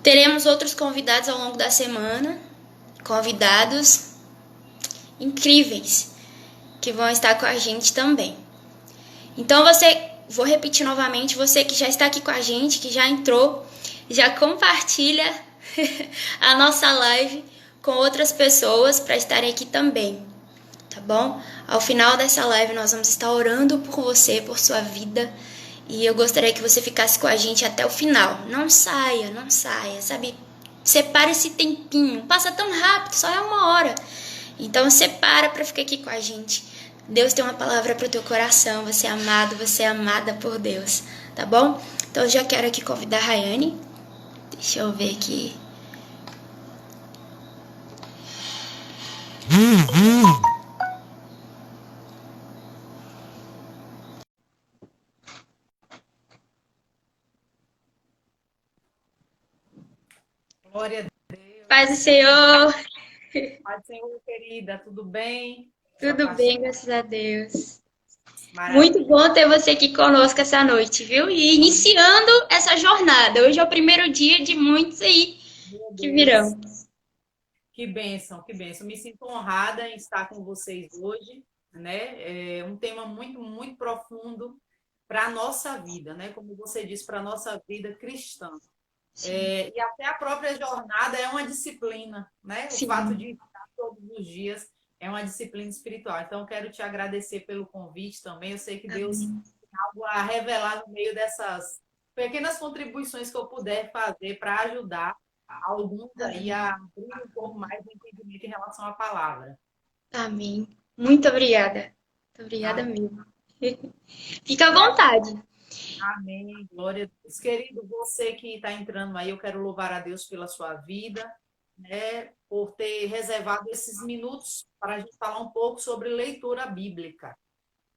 Teremos outros convidados ao longo da semana, convidados incríveis que vão estar com a gente também. Então vou repetir novamente, você que já está aqui com a gente, que já entrou, já compartilha a nossa live com outras pessoas para estarem aqui também, tá bom? Ao final dessa live nós vamos estar orando por você, por sua vida, e eu gostaria que você ficasse com a gente até o final. Não saia, sabe? Separa esse tempinho, passa tão rápido, só é 1 hora. Então separa para ficar aqui com a gente. Deus tem uma palavra para o teu coração, você é amado, você é amada por Deus, tá bom? Então eu já quero aqui convidar a Rayane. Deixa eu ver aqui. Glória a Deus. Paz do Senhor. Paz do Senhor, querida, tudo bem? Sua Tudo pastora. bem, graças a Deus. Muito Maravilha. bom ter você aqui conosco essa noite, viu? E iniciando essa jornada. Hoje é o primeiro dia de muitos aí Meu que Deus, virão. que bênção, que bênção. Me sinto honrada em estar com vocês hoje, né? É um tema muito, muito profundo para a nossa vida, né? Como você disse, para a nossa vida cristã. Sim, E até a própria jornada é uma disciplina, né? O fato sim. de estar todos os dias é uma disciplina espiritual. Então, eu quero te agradecer pelo convite também. Eu sei que Deus Amém. tem algo a revelar no meio dessas pequenas contribuições que eu puder fazer para ajudar alguns aí Amém. a abrir um pouco mais o entendimento em relação à palavra. Amém. Muito obrigada. Muito obrigada Amém. mesmo. Fica à E a- vontade. Amém. Glória a Deus. Querido, você que está entrando aí, eu quero louvar a Deus pela sua vida, né, por ter reservado esses minutos para a gente falar um pouco sobre leitura bíblica.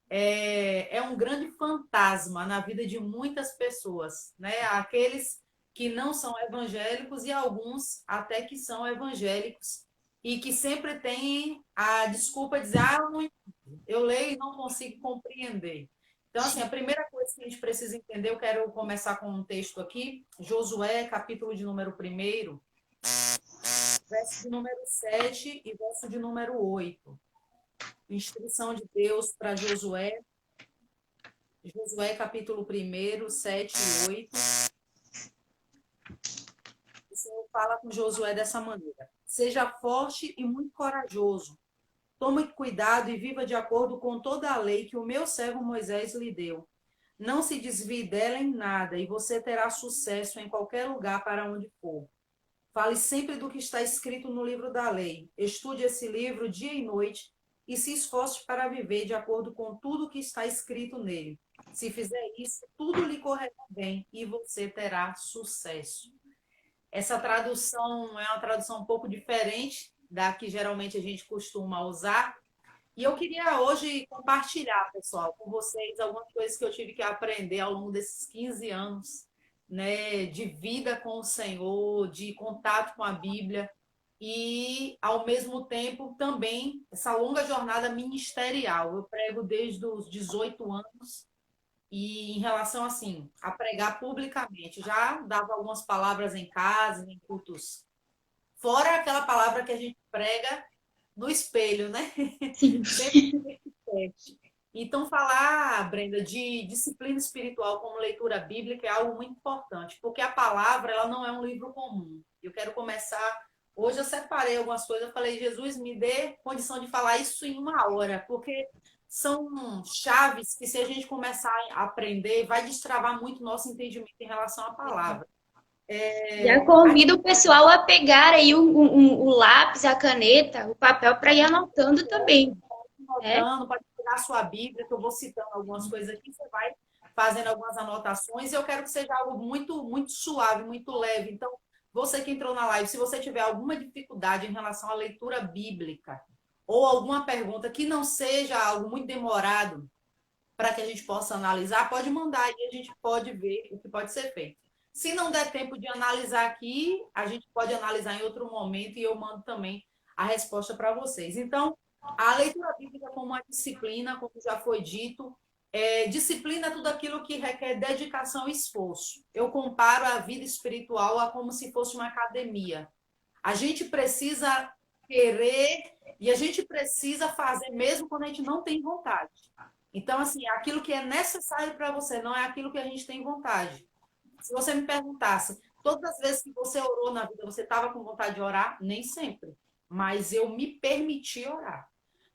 É um grande fantasma na vida de muitas pessoas, né? Aqueles que não são evangélicos e alguns até que são evangélicos e que sempre têm a desculpa de dizer, eu não entendo, eu leio e não consigo compreender. Então, assim, a primeira coisa que a gente precisa entender, eu quero começar com um texto aqui, Josué, capítulo de número 1, verso de número 7 e verso de número 8. Instrução de Deus para Josué, Josué capítulo 1, 7 e 8. O Senhor fala com Josué dessa maneira: seja forte e muito corajoso. Tome cuidado e viva de acordo com toda a lei que o meu servo Moisés lhe deu. Não se desvie dela em nada, e você terá sucesso em qualquer lugar para onde for. Fale sempre do que está escrito no livro da lei. Estude esse livro dia e noite e se esforce para viver de acordo com tudo que está escrito nele. Se fizer isso, tudo lhe correrá bem e você terá sucesso. Essa tradução é uma tradução um pouco diferente da que geralmente a gente costuma usar. E eu queria hoje compartilhar, pessoal, com vocês algumas coisas que eu tive que aprender ao longo desses 15 anos, né, de vida com o Senhor, de contato com a Bíblia e, ao mesmo tempo, também essa longa jornada ministerial. Eu prego desde os 18 anos e em relação assim, a pregar publicamente, já dava algumas palavras em casa, em cultos. Fora aquela palavra que a gente prega no espelho, né? Sim. Sempre teste. Então, falar, Brenda, de disciplina espiritual como leitura bíblica é algo muito importante, porque a palavra ela não é um livro comum. Eu quero começar. Hoje eu separei algumas coisas, eu falei, Jesus, me dê condição de falar isso em 1 hora, porque são chaves que, se a gente começar a aprender, vai destravar muito o nosso entendimento em relação à palavra. Já A convido o pessoal a pegar aí o lápis, a caneta, o papel para ir anotando também, né? anotando, pode pegar a sua Bíblia, que eu vou citando algumas coisas aqui, você vai fazendo algumas anotações, e eu quero que seja algo muito, muito suave, muito leve. Então, você que entrou na live, se você tiver alguma dificuldade em relação à leitura bíblica, ou alguma pergunta que não seja algo muito demorado para que a gente possa analisar, pode mandar e a gente pode ver o que pode ser feito. Se não der tempo de analisar aqui, a gente pode analisar em outro momento e eu mando também a resposta para vocês. Então, a leitura bíblica como uma disciplina, como já foi dito, Disciplina é tudo aquilo que requer dedicação e esforço. Eu comparo a vida espiritual a como se fosse uma academia. A gente precisa querer e a gente precisa fazer mesmo quando a gente não tem vontade. Então, assim, aquilo que é necessário para você não é aquilo que a gente tem vontade. Se você me perguntasse, todas as vezes que você orou na vida, você estava com vontade de orar? Nem sempre. Mas eu me permiti orar.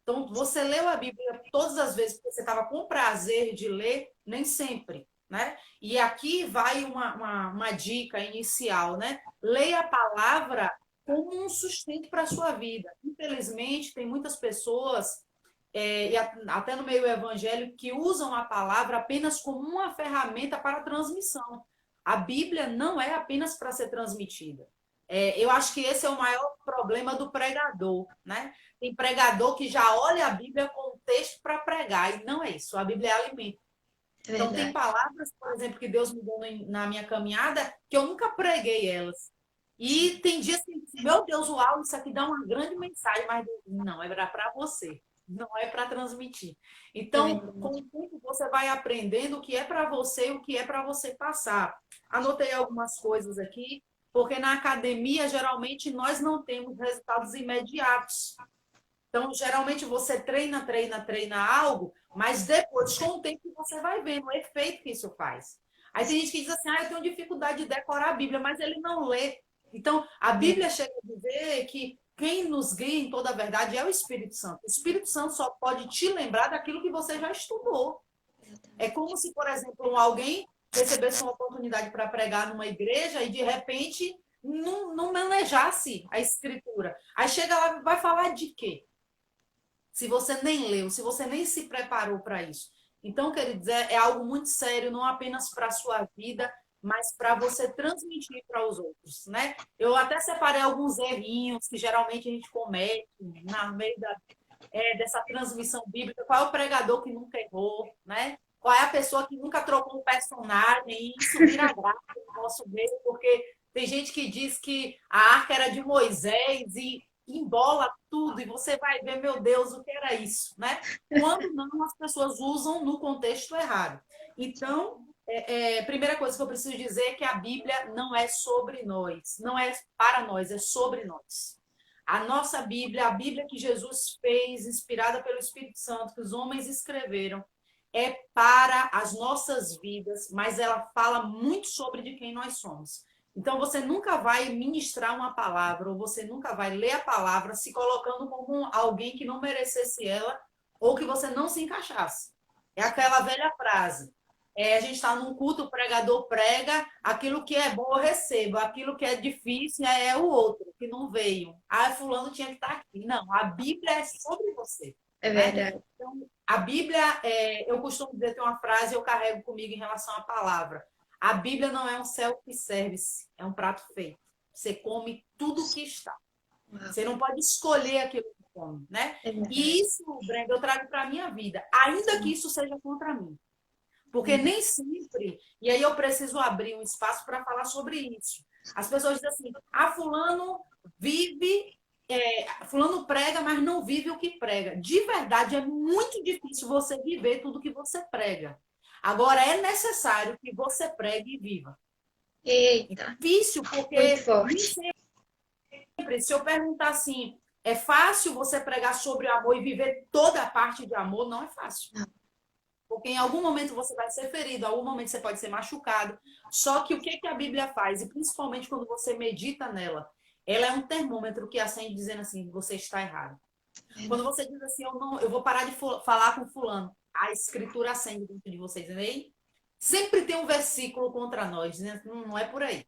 Então, você leu a Bíblia todas as vezes que você estava com prazer de ler? Nem sempre. Né? E aqui vai uma dica inicial, né? Leia a palavra como um sustento para a sua vida. Infelizmente, tem muitas pessoas, e até no meio evangélico, que usam a palavra apenas como uma ferramenta para transmissão. A Bíblia não é apenas para ser transmitida. Eu acho que esse é o maior problema do pregador, né? Tem pregador que já olha a Bíblia como texto para pregar, e não é isso. A Bíblia é alimento. É Então, tem verdade. palavras, por exemplo, que Deus me deu na minha caminhada, que eu nunca preguei elas. E tem dias que, meu Deus, uau, isso aqui dá uma grande mensagem, mas não, é para você, não é para transmitir. É Então, com verdade. o tempo, você vai aprendendo o que é para você e o que é para você passar. Anotei algumas coisas aqui, porque na academia, geralmente, nós não temos resultados imediatos. Então, geralmente você treina algo, mas depois, com o tempo, você vai vendo o efeito que isso faz. Aí tem gente que diz assim, eu tenho dificuldade de decorar a Bíblia, mas ele não lê. Então, a Bíblia chega a dizer que quem nos guia em toda a verdade é o Espírito Santo. O Espírito Santo só pode te lembrar daquilo que você já estudou. É como se, por exemplo, alguém recebesse uma oportunidade para pregar numa igreja e, de repente, não manejasse a escritura. Aí chega lá e vai falar de quê? Se você nem leu, se você nem se preparou para isso. Então, queridos, é algo muito sério, não apenas para a sua vida, mas para você transmitir para os outros, né? Eu até separei alguns errinhos que geralmente a gente comete no meio dessa transmissão bíblica. Qual é o pregador que nunca errou, né? Qual é a pessoa que nunca trocou um personagem? E isso vira graça no nosso meio, porque tem gente que diz que a arca era de Moisés e embola tudo, e você vai ver, meu Deus, o que era isso, né? Quando não, as pessoas usam no contexto errado. Então, primeira coisa que eu preciso dizer é que a Bíblia não é sobre nós, não é para nós, é sobre nós. A nossa Bíblia, a Bíblia que Jesus fez, inspirada pelo Espírito Santo, que os homens escreveram, é para as nossas vidas, mas ela fala muito sobre de quem nós somos. Então, você nunca vai ministrar uma palavra, ou você nunca vai ler a palavra se colocando como alguém que não merecesse ela, ou que você não se encaixasse. É aquela velha frase. A gente está num culto, o pregador prega, aquilo que é bom eu recebo, aquilo que é difícil é o outro, que não veio. Ah, fulano tinha que estar aqui. Não, a Bíblia é sobre você. É Né? verdade. Então, a Bíblia, eu costumo dizer, tem uma frase eu carrego comigo em relação à palavra. A Bíblia não é um self-service, é um prato feito. Você come tudo o que está. Uau. Você não pode escolher aquilo que come, né? É E verdade. isso, Brenda, eu trago para a minha vida, ainda que isso seja contra mim. Porque Uhum. nem sempre, e aí eu preciso abrir um espaço para falar sobre isso. As pessoas dizem assim: fulano vive, fulano prega, mas não vive o que prega. De verdade, é muito difícil você viver tudo que você prega. Agora, é necessário que você pregue e viva. É Eita, difícil, muito porque nem forte. sempre, se eu perguntar assim, é fácil você pregar sobre amor e viver toda a parte de amor? Não é fácil. Não. Porque em algum momento você vai ser ferido, em algum momento você pode ser machucado. Só que o que a Bíblia faz, e principalmente quando você medita nela, ela é um termômetro que acende dizendo assim, você está errado. Quando Verdade. você diz assim, eu vou parar de falar com fulano, a escritura acende dentro de vocês, né? Sempre tem um versículo contra nós, né? Não é por aí.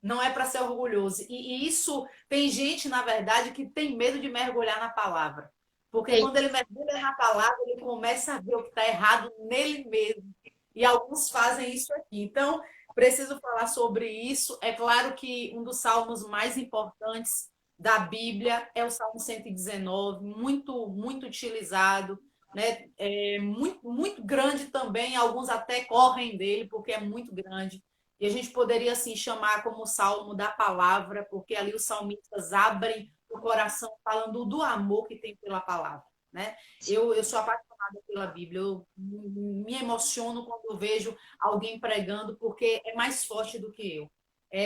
Não é para ser orgulhoso. E isso tem gente, na verdade, que tem medo de mergulhar na palavra. Porque quando Eita. ele mergulha na palavra, ele começa a ver o que está errado nele mesmo. E alguns fazem isso aqui. Então, preciso falar sobre isso. É claro que um dos salmos mais importantes da Bíblia é o Salmo 119, muito, muito utilizado, né? É muito, muito grande também. Alguns até correm dele, porque é muito grande. E a gente poderia assim chamar como o salmo da palavra, porque ali os salmistas abrem o coração falando do amor que tem pela palavra, né? Eu sou apaixonada apaixonada pela Bíblia. Eu me emociono quando eu vejo alguém pregando, porque é mais forte do que eu.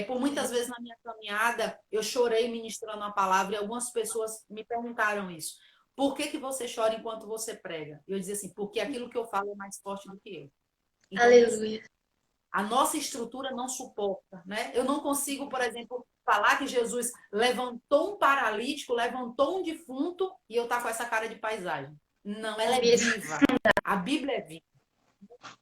Por muitas vezes na minha caminhada, eu chorei ministrando a palavra e algumas pessoas me perguntaram isso. Por que que você chora enquanto você prega? Eu dizia assim, porque aquilo que eu falo é mais forte do que eu. Então, Aleluia. a nossa estrutura não suporta, né? Eu não consigo, por exemplo, falar que Jesus levantou um paralítico, levantou um defunto e eu tá com essa cara de paisagem. Não, ela é Mesmo. viva. A Bíblia é viva.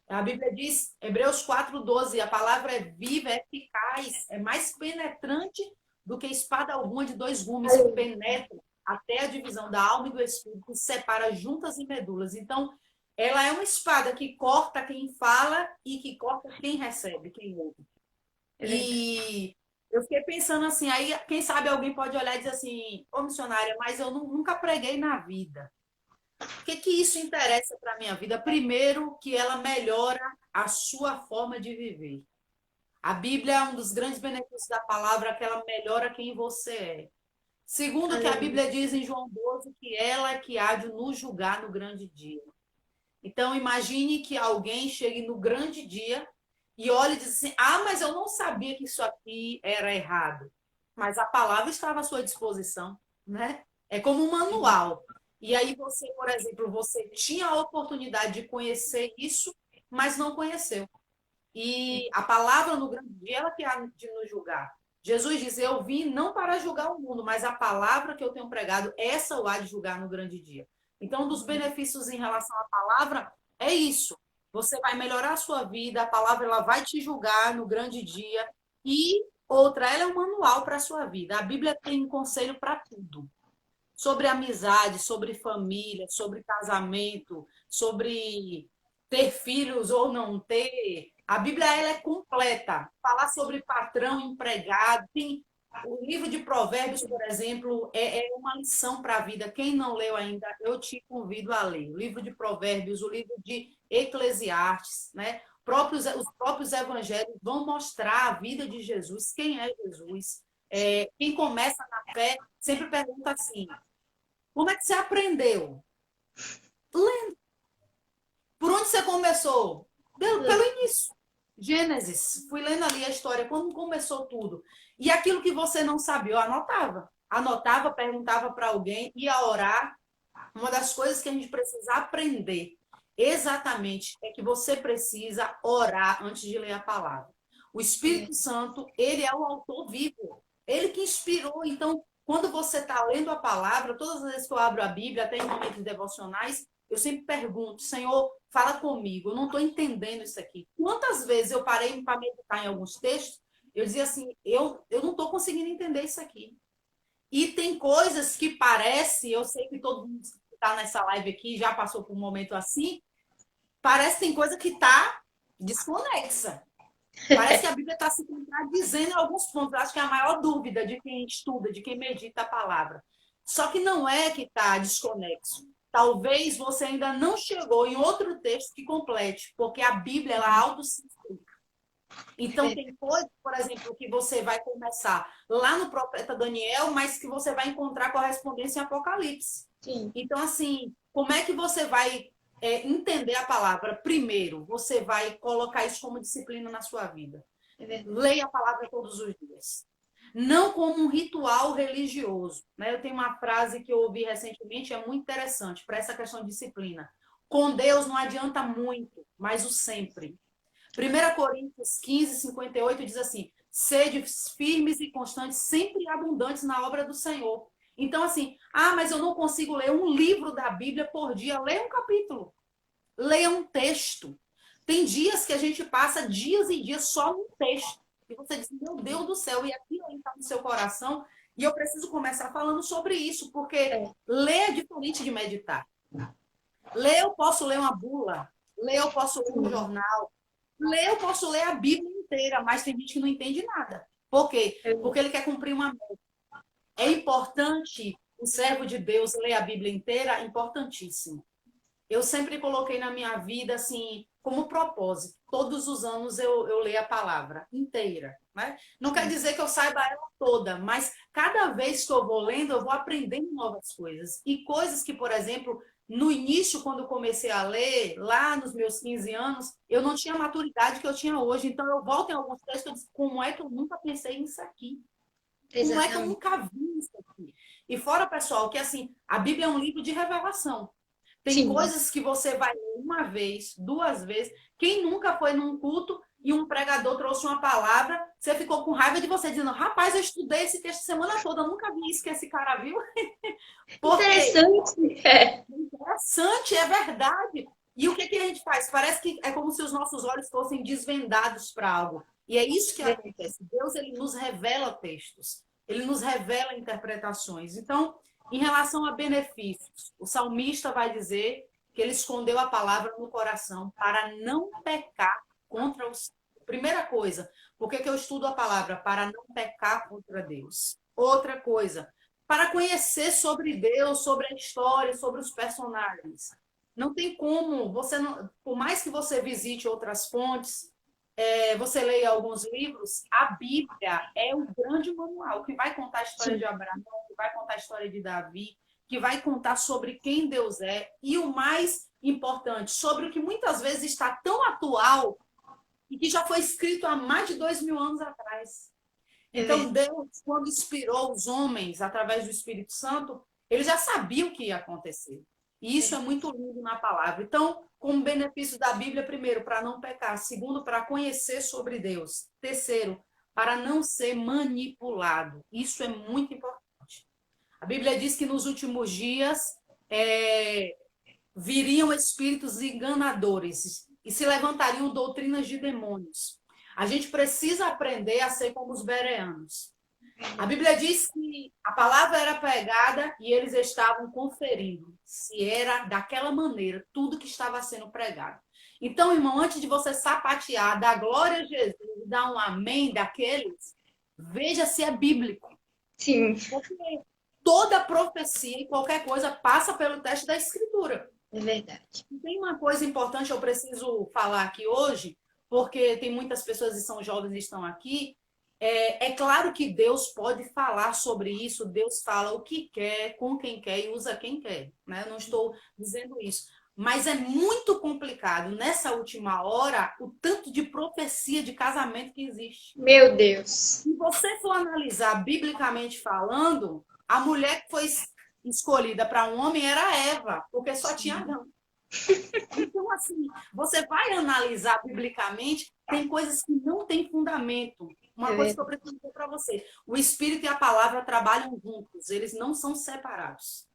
A Bíblia diz, Hebreus 4:12, a palavra é viva, é eficaz, é mais penetrante do que espada alguma de dois gumes, que penetra até a divisão da alma e do espírito, que separa juntas e medulas. Então, ela é uma espada que corta quem fala e que corta quem recebe, quem ouve. É verdade. E eu fiquei pensando assim, aí quem sabe alguém pode olhar e dizer assim, ô missionária, mas eu nunca preguei na vida. O que que isso interessa para a minha vida? Primeiro, que ela melhora a sua forma de viver. A Bíblia é um dos grandes benefícios da palavra, que ela melhora quem você é. Segundo, que a Aleluia. Bíblia diz em João 12 que ela é que há de nos julgar no grande dia. Então, imagine que alguém chegue no grande dia e olhe e diz assim: ah, mas eu não sabia que isso aqui era errado. Mas a palavra estava à sua disposição, né? É como um manual. E aí você, por exemplo, você tinha a oportunidade de conhecer isso, mas não conheceu. E a palavra no grande dia, ela que há de nos julgar. Jesus diz: eu vim não para julgar o mundo, mas a palavra que eu tenho pregado, essa eu há de julgar no grande dia. Então, um dos benefícios em relação à palavra é isso. Você vai melhorar a sua vida, a palavra ela vai te julgar no grande dia. E outra, ela é um manual para a sua vida. A Bíblia tem um conselho para tudo. Sobre amizade, sobre família, sobre casamento, sobre ter filhos ou não ter. A Bíblia ela é completa. Falar sobre patrão, empregado, tem o livro de Provérbios, por exemplo, é uma lição para a vida. Quem não leu ainda, eu te convido a ler. O livro de Provérbios, o livro de Eclesiastes, né? Os próprios evangelhos vão mostrar a vida de Jesus, quem é Jesus. Quem começa na fé sempre pergunta assim: como é que você aprendeu? Lendo. Por onde você começou? Pelo início. Gênesis. Fui lendo ali a história, quando começou tudo. E aquilo que você não sabia, eu anotava. Anotava, perguntava para alguém, ia orar. Uma das coisas que a gente precisa aprender exatamente é que você precisa orar antes de ler a palavra. O Espírito Santo, ele é o autor vivo. Ele que inspirou. Então, quando você está lendo a palavra, todas as vezes que eu abro a Bíblia, até em momentos devocionais, eu sempre pergunto: Senhor, fala comigo, eu não estou entendendo isso aqui. Quantas vezes eu parei para meditar em alguns textos, eu dizia assim: eu não estou conseguindo entender isso aqui. E tem coisas que parece, eu sei que todo mundo que está nessa live aqui já passou por um momento assim, parece que tem coisa que está desconexa. Parece que a Bíblia está se contradizendo em alguns pontos. Eu acho que é a maior dúvida de quem estuda, de quem medita a palavra. Só que não é que está desconexo. Talvez você ainda não chegou em outro texto que complete, porque a Bíblia ela auto se explica. Então, tem coisas, por exemplo, que você vai começar lá no profeta Daniel, mas que você vai encontrar correspondência em Apocalipse. Sim. Então, assim, como é que você vai entender a palavra? Primeiro, você vai colocar isso como disciplina na sua vida. Leia a palavra todos os dias. Não como um ritual religioso. Né? Eu tenho uma frase que eu ouvi recentemente, é muito interessante para essa questão de disciplina. Com Deus não adianta muito, mas o sempre. 1 Coríntios 15:58 diz assim: sede firmes e constantes, sempre abundantes na obra do Senhor. Então, assim, mas eu não consigo ler um livro da Bíblia por dia. Leia um capítulo, leia um texto. Tem dias que a gente passa dias e dias só num texto. E você diz: meu Deus do céu, e aquilo aí está no seu coração. E eu preciso começar falando sobre isso, porque ler é diferente de meditar. Ler, eu posso ler uma bula, ler, eu posso ler um jornal, ler, eu posso ler a Bíblia inteira, mas tem gente que não entende nada. Por quê? Porque ele quer cumprir uma meta. É importante o servo de Deus ler a Bíblia inteira, importantíssimo. Eu sempre coloquei na minha vida, assim, como propósito. Todos os anos eu leio a palavra inteira. Né? Não quer dizer que eu saiba ela toda, mas cada vez que eu vou lendo, eu vou aprendendo novas coisas. E coisas que, por exemplo, no início, quando eu comecei a ler, lá nos meus 15 anos, eu não tinha a maturidade que eu tinha hoje. Então, eu volto em alguns textos e disse, como é que eu nunca pensei nisso aqui? Como é que eu Exatamente. nunca vi isso aqui? E fora, pessoal, que assim, a Bíblia é um livro de revelação. Tem Sim. coisas que você vai ler uma vez, duas vezes. Quem nunca foi num culto e um pregador trouxe uma palavra, você ficou com raiva de você, dizendo, rapaz, eu estudei esse texto a semana toda, eu nunca vi isso que esse cara viu. Porque Interessante. É. é interessante, é verdade. E o que, que a gente faz? Parece que é como se os nossos olhos fossem desvendados para algo. E é isso que acontece. Deus, ele nos revela textos. Ele nos revela interpretações. Então, em relação a benefícios, o salmista vai dizer que ele escondeu a palavra no coração para não pecar contra os. Primeira coisa, por que, que eu estudo a palavra? Para não pecar contra Deus. Outra coisa, para conhecer sobre Deus, sobre a história, sobre os personagens. Não tem como, você não, por mais que você visite outras fontes, você leia alguns livros, a Bíblia é o grande manual que vai contar a história Sim. de Abraão, que vai contar a história de Davi, que vai contar sobre quem Deus é e o mais importante, sobre o que muitas vezes está tão atual e que já foi escrito há mais de 2000 anos atrás. É Então, verdade. Deus, quando inspirou os homens através do Espírito Santo, ele já sabia o que ia acontecer. E isso é muito lindo na palavra. Então, como benefício da Bíblia, primeiro, para não pecar. Segundo, para conhecer sobre Deus. Terceiro, para não ser manipulado. Isso é muito importante. A Bíblia diz que nos últimos dias é, viriam espíritos enganadores e se levantariam doutrinas de demônios. A gente precisa aprender a ser como os bereanos. A Bíblia diz que a palavra era pregada e eles estavam conferindo se era daquela maneira tudo que estava sendo pregado. Então, irmão, antes de você sapatear, dar glória a Jesus, dar um amém daqueles, veja se é bíblico. Sim, Porque toda profecia e qualquer coisa passa pelo teste da Escritura. é verdade. Tem uma coisa importante que eu preciso falar aqui hoje, porque tem muitas pessoas que são jovens e estão aqui. É claro que Deus pode falar sobre isso, Deus fala o que quer, com quem quer e usa quem quer. Né? Eu não estou dizendo isso. Mas é muito complicado, nessa última hora, o tanto de profecia de casamento que existe. Meu Deus. Se você for analisar biblicamente falando, a mulher que foi escolhida para um homem era Eva, porque só tinha Adão. Então, assim, você vai analisar biblicamente, tem coisas que não têm fundamento. Uma É coisa que eu verdade. preciso dizer para você: o Espírito e a palavra trabalham juntos, eles não são separados.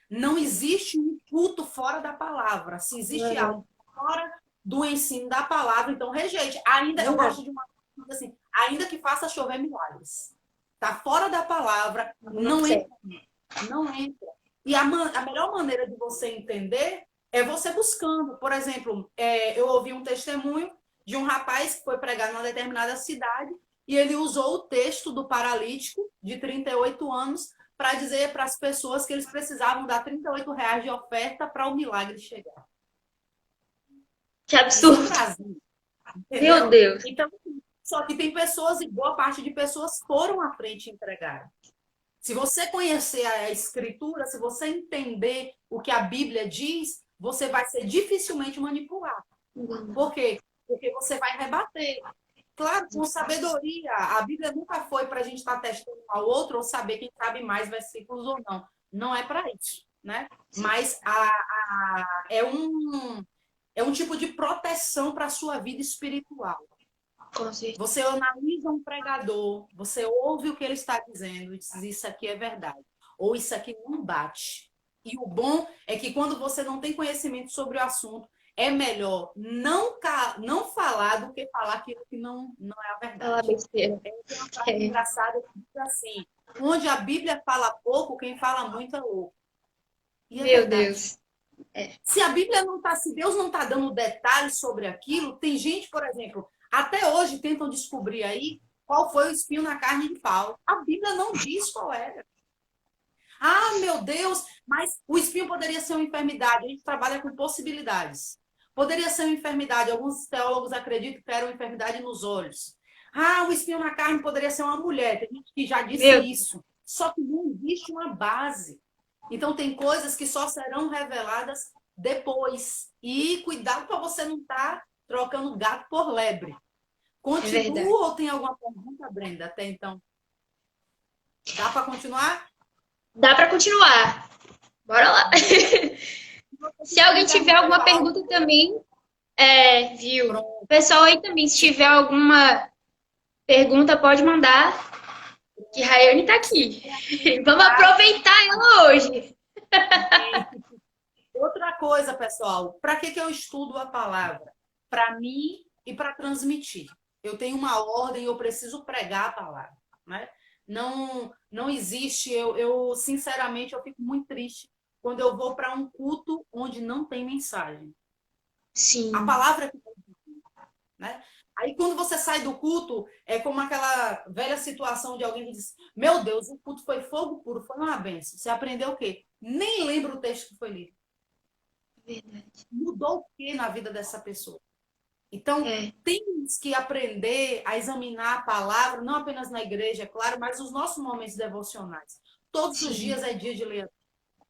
Não existe um culto fora da palavra. Se existe Não, algo fora do ensino da palavra, então rejeite. Ainda, eu não, gosto de uma coisa assim, ainda que faça chover milagres. Está fora da palavra, não não sei. entra. Não entra. E a melhor maneira de você entender é você buscando. Por exemplo, eu ouvi um testemunho de um rapaz que foi pregar numa determinada cidade e ele usou o texto do paralítico de 38 anos para dizer para as pessoas que eles precisavam dar R$ 38 de oferta para o milagre chegar. Que Isso no absurdo. Brasil, Meu entendeu? Deus. Então, só que tem pessoas, e boa parte de pessoas foram à frente e entregaram. Se você conhecer a Escritura, se você entender o que a Bíblia diz, você vai ser dificilmente manipulado. Por quê? Porque você vai rebater. Claro, com sabedoria. A Bíblia nunca foi para a gente estar testando um ao outro ou saber quem sabe mais versículos ou não. Não é para isso, né? Mas é um tipo de proteção para a sua vida espiritual. Com certeza. Você analisa um pregador, você ouve o que ele está dizendo e diz: isso aqui é verdade. Ou isso aqui não bate. E o bom é que quando você não tem conhecimento sobre o assunto, é melhor não falar do que falar aquilo que não é a Falar verdade. besteira. Tem uma frase É. engraçada que diz assim: onde a Bíblia fala pouco, quem fala muito é louco. E é Meu verdade. Deus. É. Se a Bíblia não está, se Deus não está dando detalhes sobre aquilo, tem gente, por exemplo, até hoje tentam descobrir aí qual foi o espinho na carne de Paulo. A Bíblia não diz qual era. Ah, meu Deus, mas o espinho poderia ser uma enfermidade. A gente trabalha com possibilidades. Poderia ser uma enfermidade. Alguns teólogos acreditam que era uma enfermidade nos olhos. Ah, o espinho na carne poderia ser uma mulher. Tem gente que já disse Meu Deus. isso. Só que não existe uma base. Então, tem coisas que só serão reveladas depois. E cuidado para você não estar trocando gato por lebre. É verdade. Continua ou tem alguma pergunta, Brenda, até então? Dá para continuar? Dá para continuar. Bora lá. Se você Se quiser alguém me tiver perguntar e alguma falar alguma pergunta coisa, também, viu? pronto. Pessoal aí também, se tiver alguma pergunta, pode mandar, que Rayane tá Se aqui. tiver Vamos atividade, aproveitar ela hoje. e outra coisa, pessoal, para que eu estudo a palavra? Para mim e para transmitir. Eu tenho uma ordem, eu preciso pregar a palavra, né? Não existe, sinceramente eu fico muito triste quando eu vou para um culto onde não tem mensagem. A Sim, palavra que tem, né? Aí quando você sai do culto, é como aquela velha situação de alguém que diz: "Meu Deus, o culto foi fogo puro, foi uma benção". Você aprendeu o quê? Nem lembra o texto que foi lido. verdade. Mudou o que na vida dessa pessoa? Então, É, temos que aprender a examinar a palavra, não apenas na igreja, é claro, mas nos nossos momentos devocionais. Todos os sim, dias é dia de ler.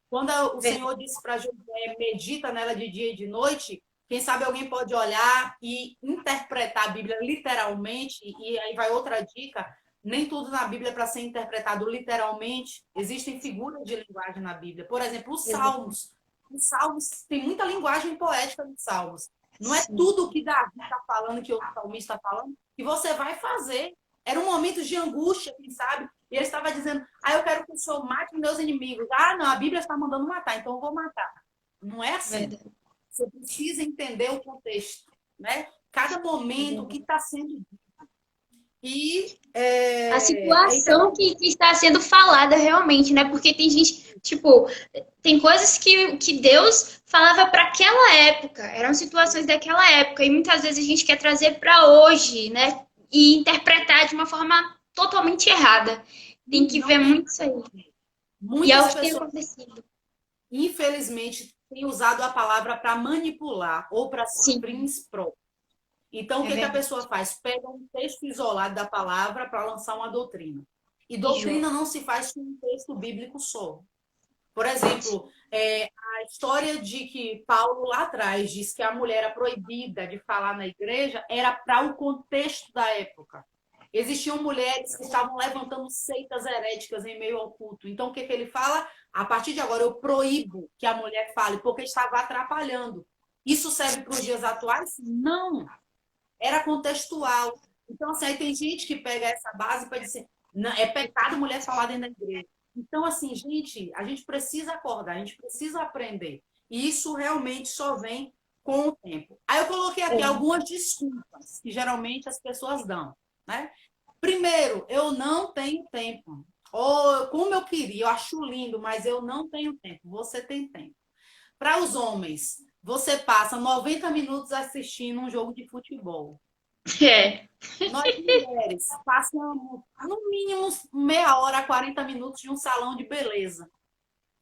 Quando o verdade. Senhor disse para Josué, medita nela de dia e de noite, quem sabe alguém pode olhar e interpretar a Bíblia literalmente, e aí vai outra dica, nem tudo na Bíblia é para ser interpretado literalmente, existem figuras de linguagem na Bíblia. Por exemplo, os Exatamente. Salmos. Os Salmos tem muita linguagem poética nos Salmos. Não é Sim, tudo que Davi está falando, que o salmista está falando, que você vai fazer. Era um momento de angústia, quem sabe? E ele estava dizendo: eu quero que o Senhor mate meus inimigos. Não, a Bíblia está mandando matar, então eu vou matar. Não é assim. verdade. Você precisa entender o contexto, né? Cada É momento, o que verdade. está sendo dito. E A é situação interessante. que está sendo falada realmente, né? Porque tem gente, tipo, tem coisas que Deus falava para aquela época, eram situações daquela época, e muitas vezes a gente quer trazer para hoje, né? E interpretar de uma forma totalmente errada. Tem que ver Não tem muito isso nada aí. a ver. E é o Muitas que tem pessoas, acontecido. infelizmente, têm usado a palavra para manipular ou para Sim, fins próprios. Então, o é que, que a verdade. pessoa faz? Pega um texto isolado da palavra para lançar uma doutrina. E E Jó. doutrina não se faz com um texto bíblico só. Por exemplo, a história de que Paulo lá atrás disse que a mulher era proibida de falar na igreja era para o contexto da época. Existiam mulheres que estavam levantando seitas heréticas em meio ao culto. Então, o que, que ele fala? A partir de agora, eu proíbo que a mulher fale, porque estava atrapalhando. Isso serve para os dias atuais? Não. Era contextual. Então, assim, aí tem gente que pega essa base para dizer: não, é pecado mulher falar dentro da igreja. Então, assim, gente, a gente precisa acordar, a gente precisa aprender. E isso realmente só vem com o tempo. Aí eu coloquei aqui É, algumas desculpas que geralmente as pessoas dão, né? Primeiro, eu não tenho tempo. Ou como eu queria, eu acho lindo, mas eu não tenho tempo. Você tem tempo. Para os homens, você passa 90 minutos assistindo um jogo de futebol. é, Nós mulheres passamos no mínimo meia hora, 40 minutos de um salão de beleza,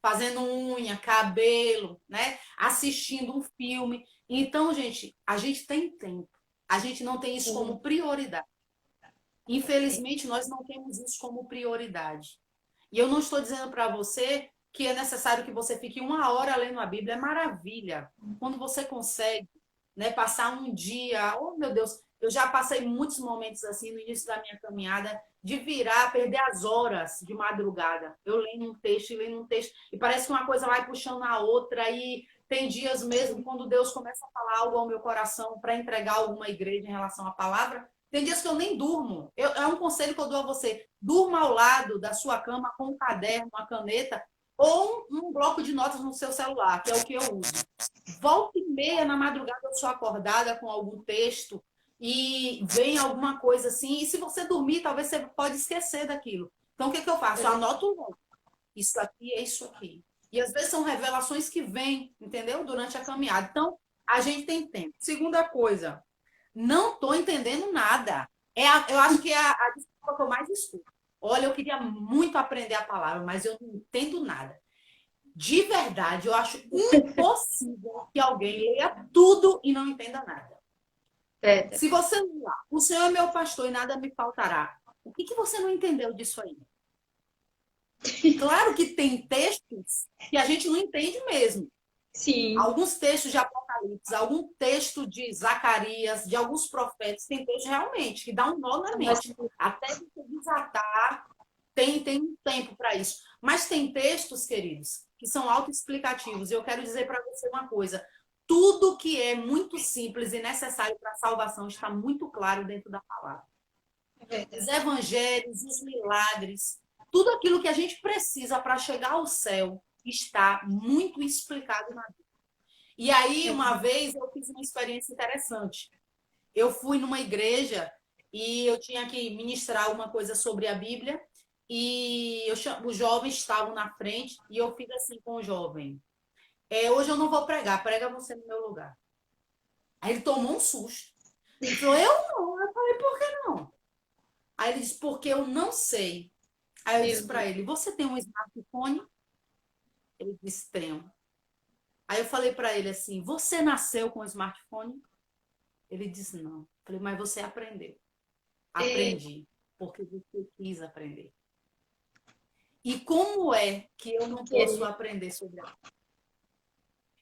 fazendo unha, cabelo, né? Assistindo um filme. Então, gente, a gente tem tempo. A gente não tem isso como prioridade. Infelizmente, nós não temos isso como prioridade. E eu não estou dizendo para você que é necessário que você fique uma hora lendo a Bíblia, é maravilha. Quando você consegue, né, passar um dia, oh meu Deus, eu já passei muitos momentos assim no início da minha caminhada, de virar, perder as horas de madrugada. Eu lendo um texto e lendo um texto, e parece que uma coisa vai puxando a outra, e tem dias mesmo, quando Deus começa a falar algo ao meu coração para entregar alguma igreja em relação à palavra, tem dias que eu nem durmo. É um conselho que eu dou a você. Durma ao lado da sua cama com um caderno, uma caneta ou um bloco de notas no seu celular, que é o que eu uso. Volta e meia na madrugada eu sou acordada com algum texto e vem alguma coisa assim. E se você dormir, talvez você pode esquecer daquilo. Então, o que, que eu faço? Eu anoto logo. Isso aqui é isso aqui. E às vezes são revelações que vêm, entendeu? Durante a caminhada. Então, a gente tem tempo. Segunda coisa, não estou entendendo nada. Eu acho que é a desculpa que eu mais escuto. Olha, eu queria muito aprender a palavra, mas eu não entendo nada. De verdade, eu acho impossível que alguém leia tudo e não entenda nada. é, Se você lá, o Senhor é meu pastor e nada me faltará. O que, que você não entendeu disso aí? Claro que tem textos que a gente não entende mesmo. Sim. Alguns textos de Apocalipse, algum texto de Zacarias, de alguns profetas, tem texto realmente que dá um nó na mente. Até você desatar, tem um tempo para isso. Mas tem textos, queridos, que são autoexplicativos. E eu quero dizer para você uma coisa: tudo que é muito simples e necessário para a salvação está muito claro dentro da palavra. Os evangelhos, os milagres, tudo aquilo que a gente precisa para chegar ao céu está muito explicado na Bíblia. E aí, uma vez, eu fiz uma experiência interessante. Eu fui numa igreja e eu tinha que ministrar alguma coisa sobre a Bíblia e os jovens estavam na frente e eu fiz assim com o jovem. Hoje eu não vou pregar, prega você no meu lugar. Aí ele tomou um susto. Ele falou, eu não. Eu falei, por que não? Aí ele disse, porque eu não sei. Aí eu disse para ele, você tem um smartphone? Ele disse, tenho. Aí eu falei para ele assim, você nasceu com um smartphone? Ele disse, não. Eu falei, mas você aprendeu. Aprendi, porque você quis aprender. E como é que eu não posso aprender sobre a...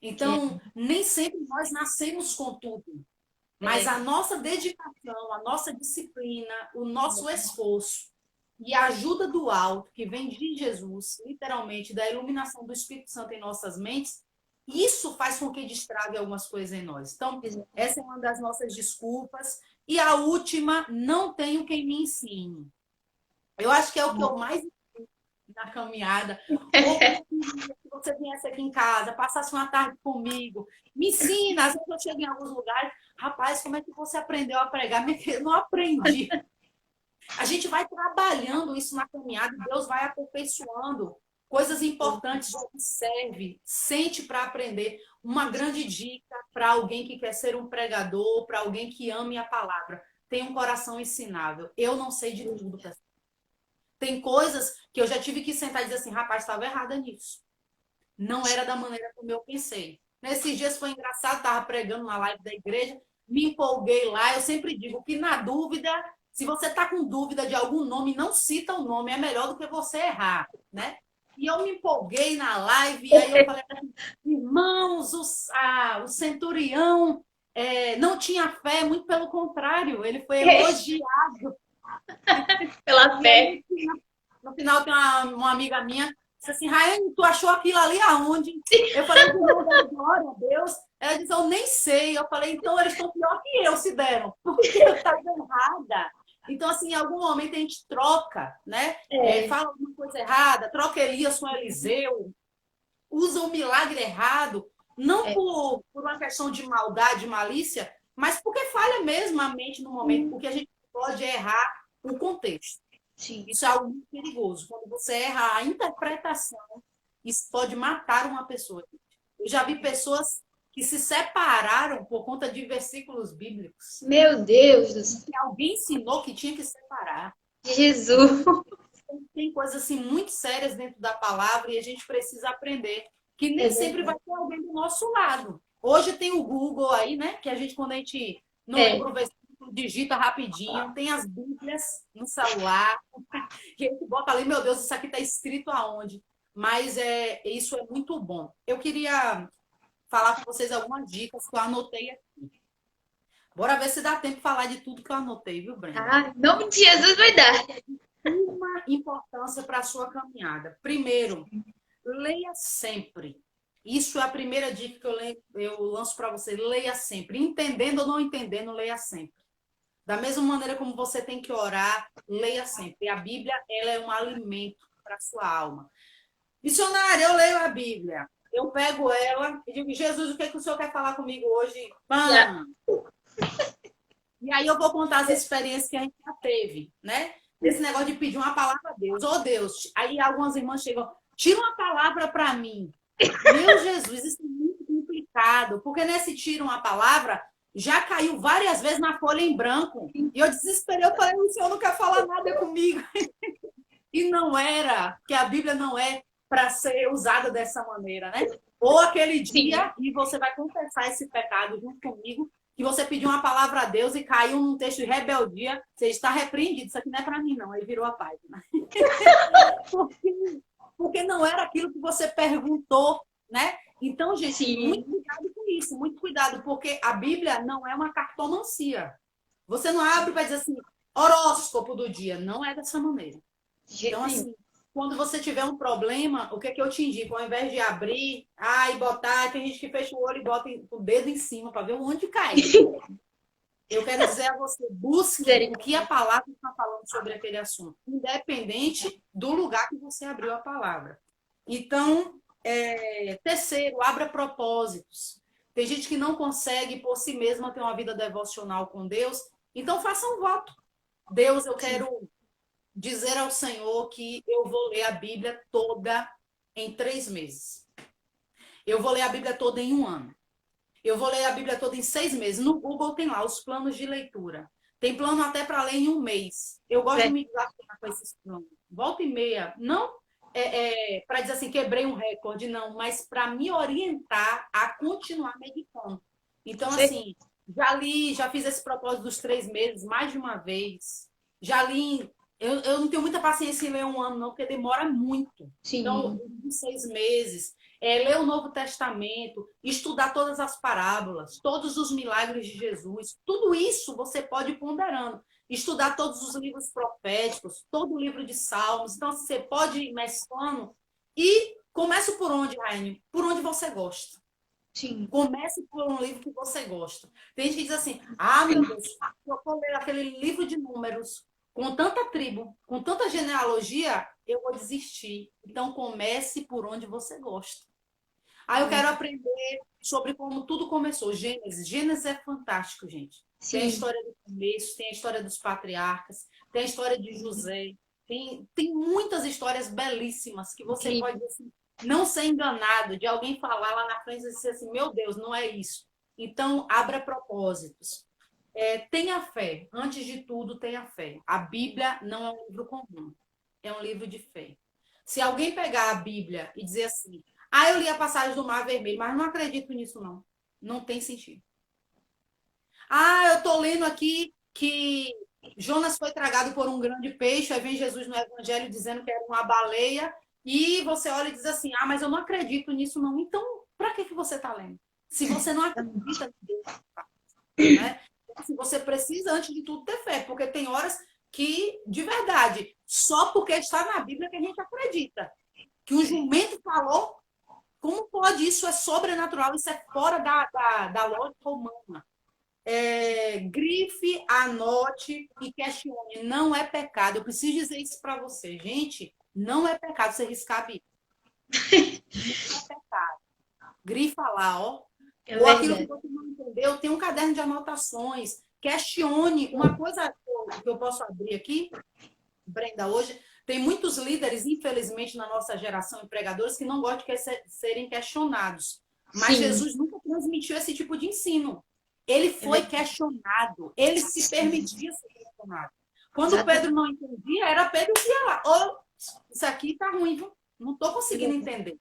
Então, nem sempre nós nascemos com tudo. Mas a nossa dedicação, a nossa disciplina, o nosso esforço e a ajuda do alto, que vem de Jesus, literalmente, da iluminação do Espírito Santo em nossas mentes, isso faz com que destrague algumas coisas em nós. Então, essa é uma das nossas desculpas. E a última, não tenho quem me ensine. Eu acho que é o que eu mais na caminhada. Ou se você viesse aqui em casa, passasse uma tarde comigo, me ensina. Às vezes eu chego em alguns lugares, rapaz, como é que você aprendeu a pregar? Eu não aprendi. A gente vai trabalhando isso na caminhada, Deus vai aperfeiçoando coisas importantes. Observe, sente para aprender. Uma grande dica para alguém que quer ser um pregador, para alguém que ame a palavra. Tem um coração ensinável. Eu não sei de tudo, pessoal. Tem coisas que eu já tive que sentar e dizer assim, rapaz, estava errada nisso. Não era da maneira como eu pensei. Nesses dias foi engraçado, estava pregando na live da igreja, me empolguei lá. Eu sempre digo que na dúvida, se você está com dúvida de algum nome, não cita o nome, é melhor do que você errar, né? E eu me empolguei na live, e aí eu falei assim, irmãos, o centurião não tinha fé, muito pelo contrário, ele foi elogiado. Pela fé. No final tem uma amiga minha disse assim, Raiane, tu achou aquilo ali aonde? Eu falei, glória a Deus. Ela disse, eu nem sei. Eu falei, então eles estão pior que eu se deram, porque eu estava errada. Então, assim, em algum momento a gente troca, né? Fala alguma coisa errada, troca Elias com Eliseu, usa o milagre errado, não por uma questão de maldade, malícia, mas porque falha mesmo a mente no momento, porque a gente pode errar o contexto. Sim. Isso é algo muito perigoso. Quando você erra a interpretação, isso pode matar uma pessoa. Eu já vi pessoas que se separaram por conta de versículos bíblicos. Meu Deus do céu. Alguém ensinou que tinha que separar. Jesus. Tem coisas assim muito sérias dentro da palavra e a gente precisa aprender que nem sempre vai ter alguém do nosso lado. Hoje tem o Google aí, né? Que a gente, quando a gente não lembra o versículo, digita rapidinho, tem as bíblias no celular, que a gente bota ali, meu Deus, isso aqui está escrito aonde? Mas isso é muito bom. Eu queria falar com vocês algumas dicas que eu anotei aqui. Bora ver se dá tempo de falar de tudo que eu anotei, viu, Brenda? Ah, em nome de Jesus vai dar. Uma importância para a sua caminhada. Primeiro, leia sempre. Isso é a primeira dica que eu lanço para você. Leia sempre. Entendendo ou não entendendo, leia sempre. Da mesma maneira como você tem que orar, leia sempre. A Bíblia, ela é um alimento para a sua alma. Missionária, eu leio a Bíblia. Eu pego ela e digo, Jesus, o que, que o senhor quer falar comigo hoje? Pam! E aí eu vou contar as experiências que a gente já teve, né? Esse negócio de pedir uma palavra a Deus. Ô, Deus. Aí algumas irmãs chegam, tira uma palavra para mim. Meu Jesus, isso é muito complicado. Porque nesse tira uma palavra, já caiu várias vezes na folha em branco. E eu desesperei, eu falei, o senhor não quer falar nada comigo. E não era, que a Bíblia não é para ser usada dessa maneira, né? Ou aquele dia, e você vai confessar esse pecado junto comigo, que você pediu uma palavra a Deus e caiu num texto de rebeldia, você está repreendido. Isso aqui não é para mim, não. Aí virou a página. Porque não era aquilo que você perguntou, né? Então, gente, Sim. muito cuidado com isso, muito cuidado, porque a Bíblia não é uma cartomancia. Você não abre para dizer assim, horóscopo do dia. Não é dessa maneira. De jeito Então, nenhum. assim, quando você tiver um problema, o que é que eu te indico? Ao invés de abrir, e botar, tem gente que fecha o olho e bota o dedo em cima para ver onde cai. Eu quero dizer a você, busque o que a palavra está falando sobre aquele assunto, independente do lugar que você abriu a palavra. Então, terceiro, abra propósitos. Tem gente que não consegue por si mesma ter uma vida devocional com Deus, então faça um voto. Deus, eu quero dizer ao Senhor que eu vou ler a Bíblia toda em 3 meses. Eu vou ler a Bíblia toda em 1 ano. Eu vou ler a Bíblia toda em 6 meses. No Google tem lá os planos de leitura. Tem plano até para ler em 1 mês. Eu gosto de me desafiar com esses planos. Volta e meia. Não para dizer assim, quebrei um recorde, não. Mas para me orientar a continuar meditando. Então, assim, já li, já fiz esse propósito dos 3 meses mais de uma vez. Já li. Eu não tenho muita paciência em ler 1 ano, não, porque demora muito. Sim. Então, em 6 meses ler o Novo Testamento, estudar todas as parábolas, todos os milagres de Jesus, tudo isso você pode ir ponderando. Estudar todos os livros proféticos, todo o livro de Salmos. Então, você pode ir mesclando. E comece por onde, Raine? Por onde você gosta. Sim. Comece por um livro que você gosta. Tem gente que diz assim, meu Deus, eu vou ler aquele livro de números com tanta tribo, com tanta genealogia, eu vou desistir. Então, comece por onde você gosta. Eu quero aprender sobre como tudo começou. Gênesis. Gênesis é fantástico, gente. Sim. Tem a história do começo, tem a história dos patriarcas, tem a história de José. Tem muitas histórias belíssimas que você pode assim, não ser enganado de alguém falar lá na frente e dizer assim, meu Deus, não é isso. Então, abra propósitos. Tenha fé. Antes de tudo, tenha fé. A Bíblia não é um livro comum. É um livro de fé. Se alguém pegar a Bíblia e dizer assim, eu li a passagem do Mar Vermelho, mas não acredito nisso, não. Não tem sentido. Eu estou lendo aqui que Jonas foi tragado por um grande peixe, aí vem Jesus no Evangelho dizendo que era uma baleia, e você olha e diz assim, mas eu não acredito nisso, não. Então, para que você está lendo? Se você não acredita em Deus, né? Assim, você precisa, antes de tudo, ter fé, porque tem horas que, de verdade, só porque está na Bíblia que a gente acredita. Que um jumento falou, como pode? Isso é sobrenatural, isso é fora da lógica humana. Grife, anote e questione. Não é pecado. Eu preciso dizer isso para você. Gente, não é pecado você riscar a Bíblia. Não é pecado. Grifa lá, ó. Ou aquilo que você não entendeu, tem um caderno de anotações. Questione. Uma coisa que eu posso abrir aqui, Brenda, hoje, tem muitos líderes, infelizmente, na nossa geração, empregadores, que não gostam de serem questionados. Mas Jesus nunca transmitiu esse tipo de ensino. Ele foi questionado. Ele se permitia ser questionado. Quando Pedro não entendia, era Pedro que ia lá. Isso aqui está ruim, viu? Não estou conseguindo entender.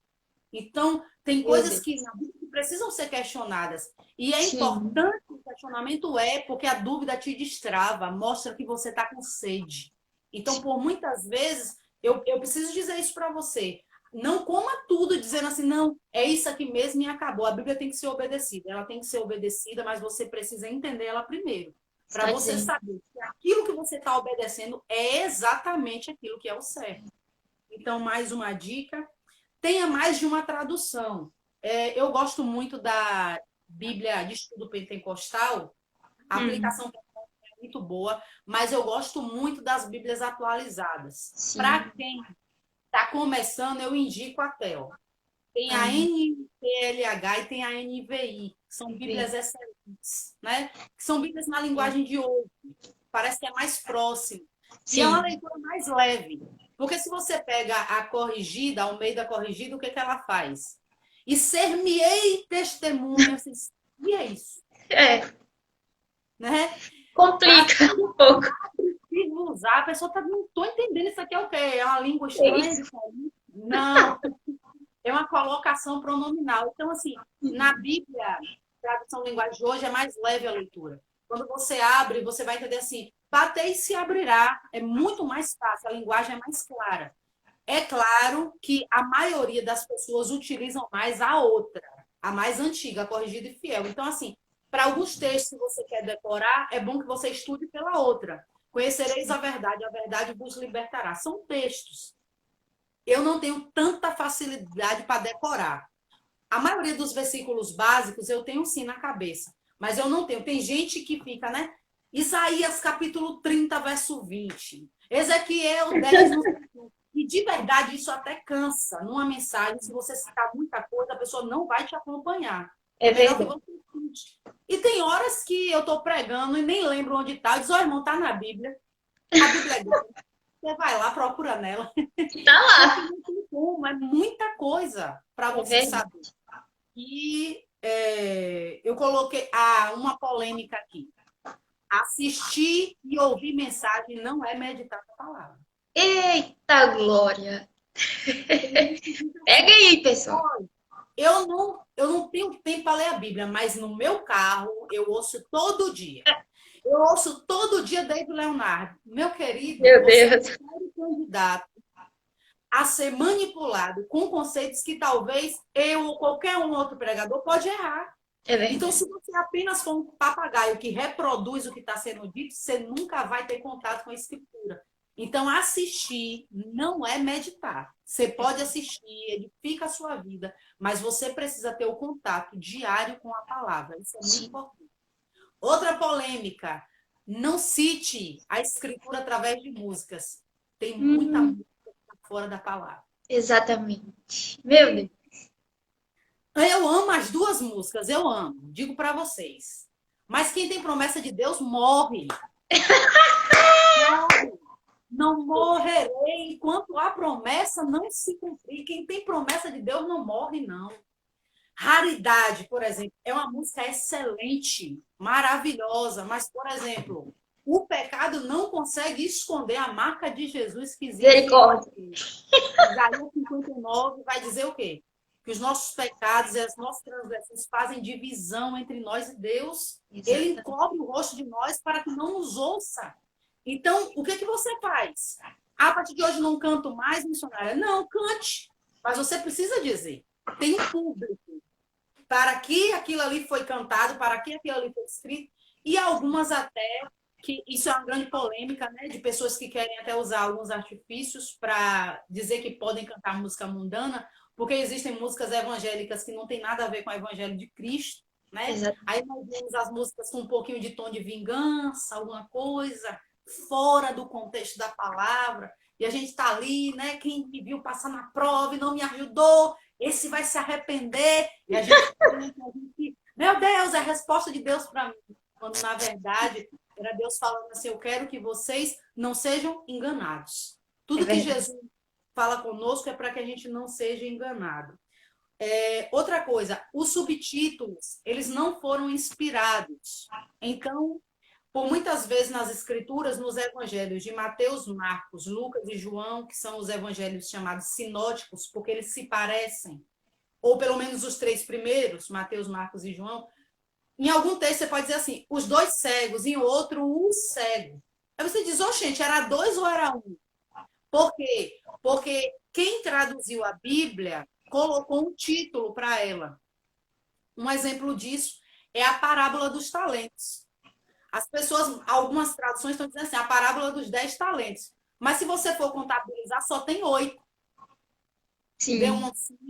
Então, tem coisas que na Bíblia precisam ser questionadas. E é importante o questionamento porque a dúvida te destrava, mostra que você está com sede. Então, por muitas vezes, eu preciso dizer isso para você. Não coma tudo dizendo assim, não, é isso aqui mesmo e acabou. A Bíblia tem que ser obedecida. Ela tem que ser obedecida, mas você precisa entender ela primeiro. Para você saber que aquilo que você está obedecendo é exatamente aquilo que é o certo. Então, mais uma dica. Tenha mais de uma tradução. Eu gosto muito da Bíblia de Estudo Pentecostal. A aplicação é muito boa, mas eu gosto muito das Bíblias atualizadas. Para quem está começando, eu indico a TEL. Tem a NTLH e tem a NVI. São Bíblias excelentes, né? São Bíblias na linguagem de hoje. Parece que é mais próximo. E é uma leitura mais leve. Porque se você pega a corrigida, ao meio da corrigida, o que ela faz? E ser-me-ei testemunha. E é isso. Né? Complica um pouco. Usar, a pessoa não estou entendendo isso aqui é o quê? É uma língua estranha? Não. É uma colocação pronominal. Então, assim, na Bíblia, tradução linguagem de hoje, é mais leve a leitura. Quando você abre, você vai entender assim, bater e se abrirá. É muito mais fácil, a linguagem é mais clara. É claro que a maioria das pessoas utilizam mais a outra, a mais antiga, a corrigida e fiel. Então, assim, para alguns textos que você quer decorar, é bom que você estude pela outra. Conhecereis a verdade vos libertará. São textos. Eu não tenho tanta facilidade para decorar. A maioria dos versículos básicos eu tenho sim na cabeça, mas eu não tenho. Tem gente que fica, né? Isaías capítulo 30, verso 20. Ezequiel 10, no... E de verdade isso até cansa. Numa mensagem, se você citar muita coisa, a pessoa não vai te acompanhar. É É melhor que verdade. você escute. E tem horas que eu estou pregando e nem lembro onde está. Eu diz, ó, irmão, está na Bíblia. A Bíblia é grande. Você vai lá, procura nela. Tá Porque lá. não tem como, é muita coisa para É você verdade. saber. E eu coloquei uma polêmica aqui. Assistir e ouvir mensagem não é meditar a palavra. Eita glória! Tem gente que diz Pega assim, aí, pessoal. olha, eu não tenho tempo para ler a Bíblia, mas no meu carro eu ouço todo dia. Eu ouço todo dia David Leonardo. Meu querido, Meu você é Deus. um candidato a ser manipulado com conceitos que talvez eu ou qualquer um outro pregador pode errar. É Então, verdade. se você apenas for um papagaio que reproduz o que está sendo dito, você nunca vai ter contato com a escritura. Então, assistir não é meditar. Você pode assistir, edifica a sua vida, mas você precisa ter o contato diário com a palavra. Isso é muito Sim. importante. Outra polêmica, não cite a escritura através de músicas. Tem muita Hum, música fora da palavra. exatamente. Meu Deus. Eu amo as duas músicas, eu amo, digo para vocês. Mas quem tem promessa de Deus morre. Morre. Não morrerei enquanto a promessa não se cumprir. Quem tem promessa de Deus não morre, não. Raridade, por exemplo, é uma música excelente, maravilhosa, mas, por exemplo, o pecado não consegue esconder a marca de Jesus que existe em nós. Misericórdia. Isaías 59 vai dizer o quê? Que os nossos pecados e as nossas transgressões fazem divisão entre nós e Deus. Ele Exatamente. encobre o rosto de nós para que não nos ouça. Então, o que você faz? A partir de hoje não canto mais, missionária. Não, cante. Mas você precisa dizer. Tem um público para que aquilo ali foi cantado, para que aquilo ali foi escrito. E algumas até que isso é uma grande polêmica, né, de pessoas que querem até usar alguns artifícios para dizer que podem cantar música mundana, porque existem músicas evangélicas que não tem nada a ver com o evangelho de Cristo, né? Exatamente. Aí nós vemos as músicas com um pouquinho de tom de vingança, alguma coisa fora do contexto da palavra, e a gente está ali, né? Quem me viu passar na prova e não me ajudou, esse vai se arrepender, e a gente, meu Deus, é a resposta de Deus para mim, quando na verdade era Deus falando assim: eu quero que vocês não sejam enganados. É Tudo que verdade. Jesus fala conosco é para que a gente não seja enganado. Outra coisa, os subtítulos, eles não foram inspirados. Então, por muitas vezes nas escrituras, nos evangelhos de Mateus, Marcos, Lucas e João, que são os evangelhos chamados sinóticos, porque eles se parecem, ou pelo menos os três primeiros, Mateus, Marcos e João, em algum texto você pode dizer assim, os dois cegos, em outro, o cego. Aí você diz, gente, era dois ou era um? Por quê? Porque quem traduziu a Bíblia colocou um título para ela. Um exemplo disso é a parábola dos talentos. As pessoas, algumas traduções estão dizendo assim, a parábola dos 10 talentos. Mas se você for contabilizar, só tem 8. Deu Sim. um 5,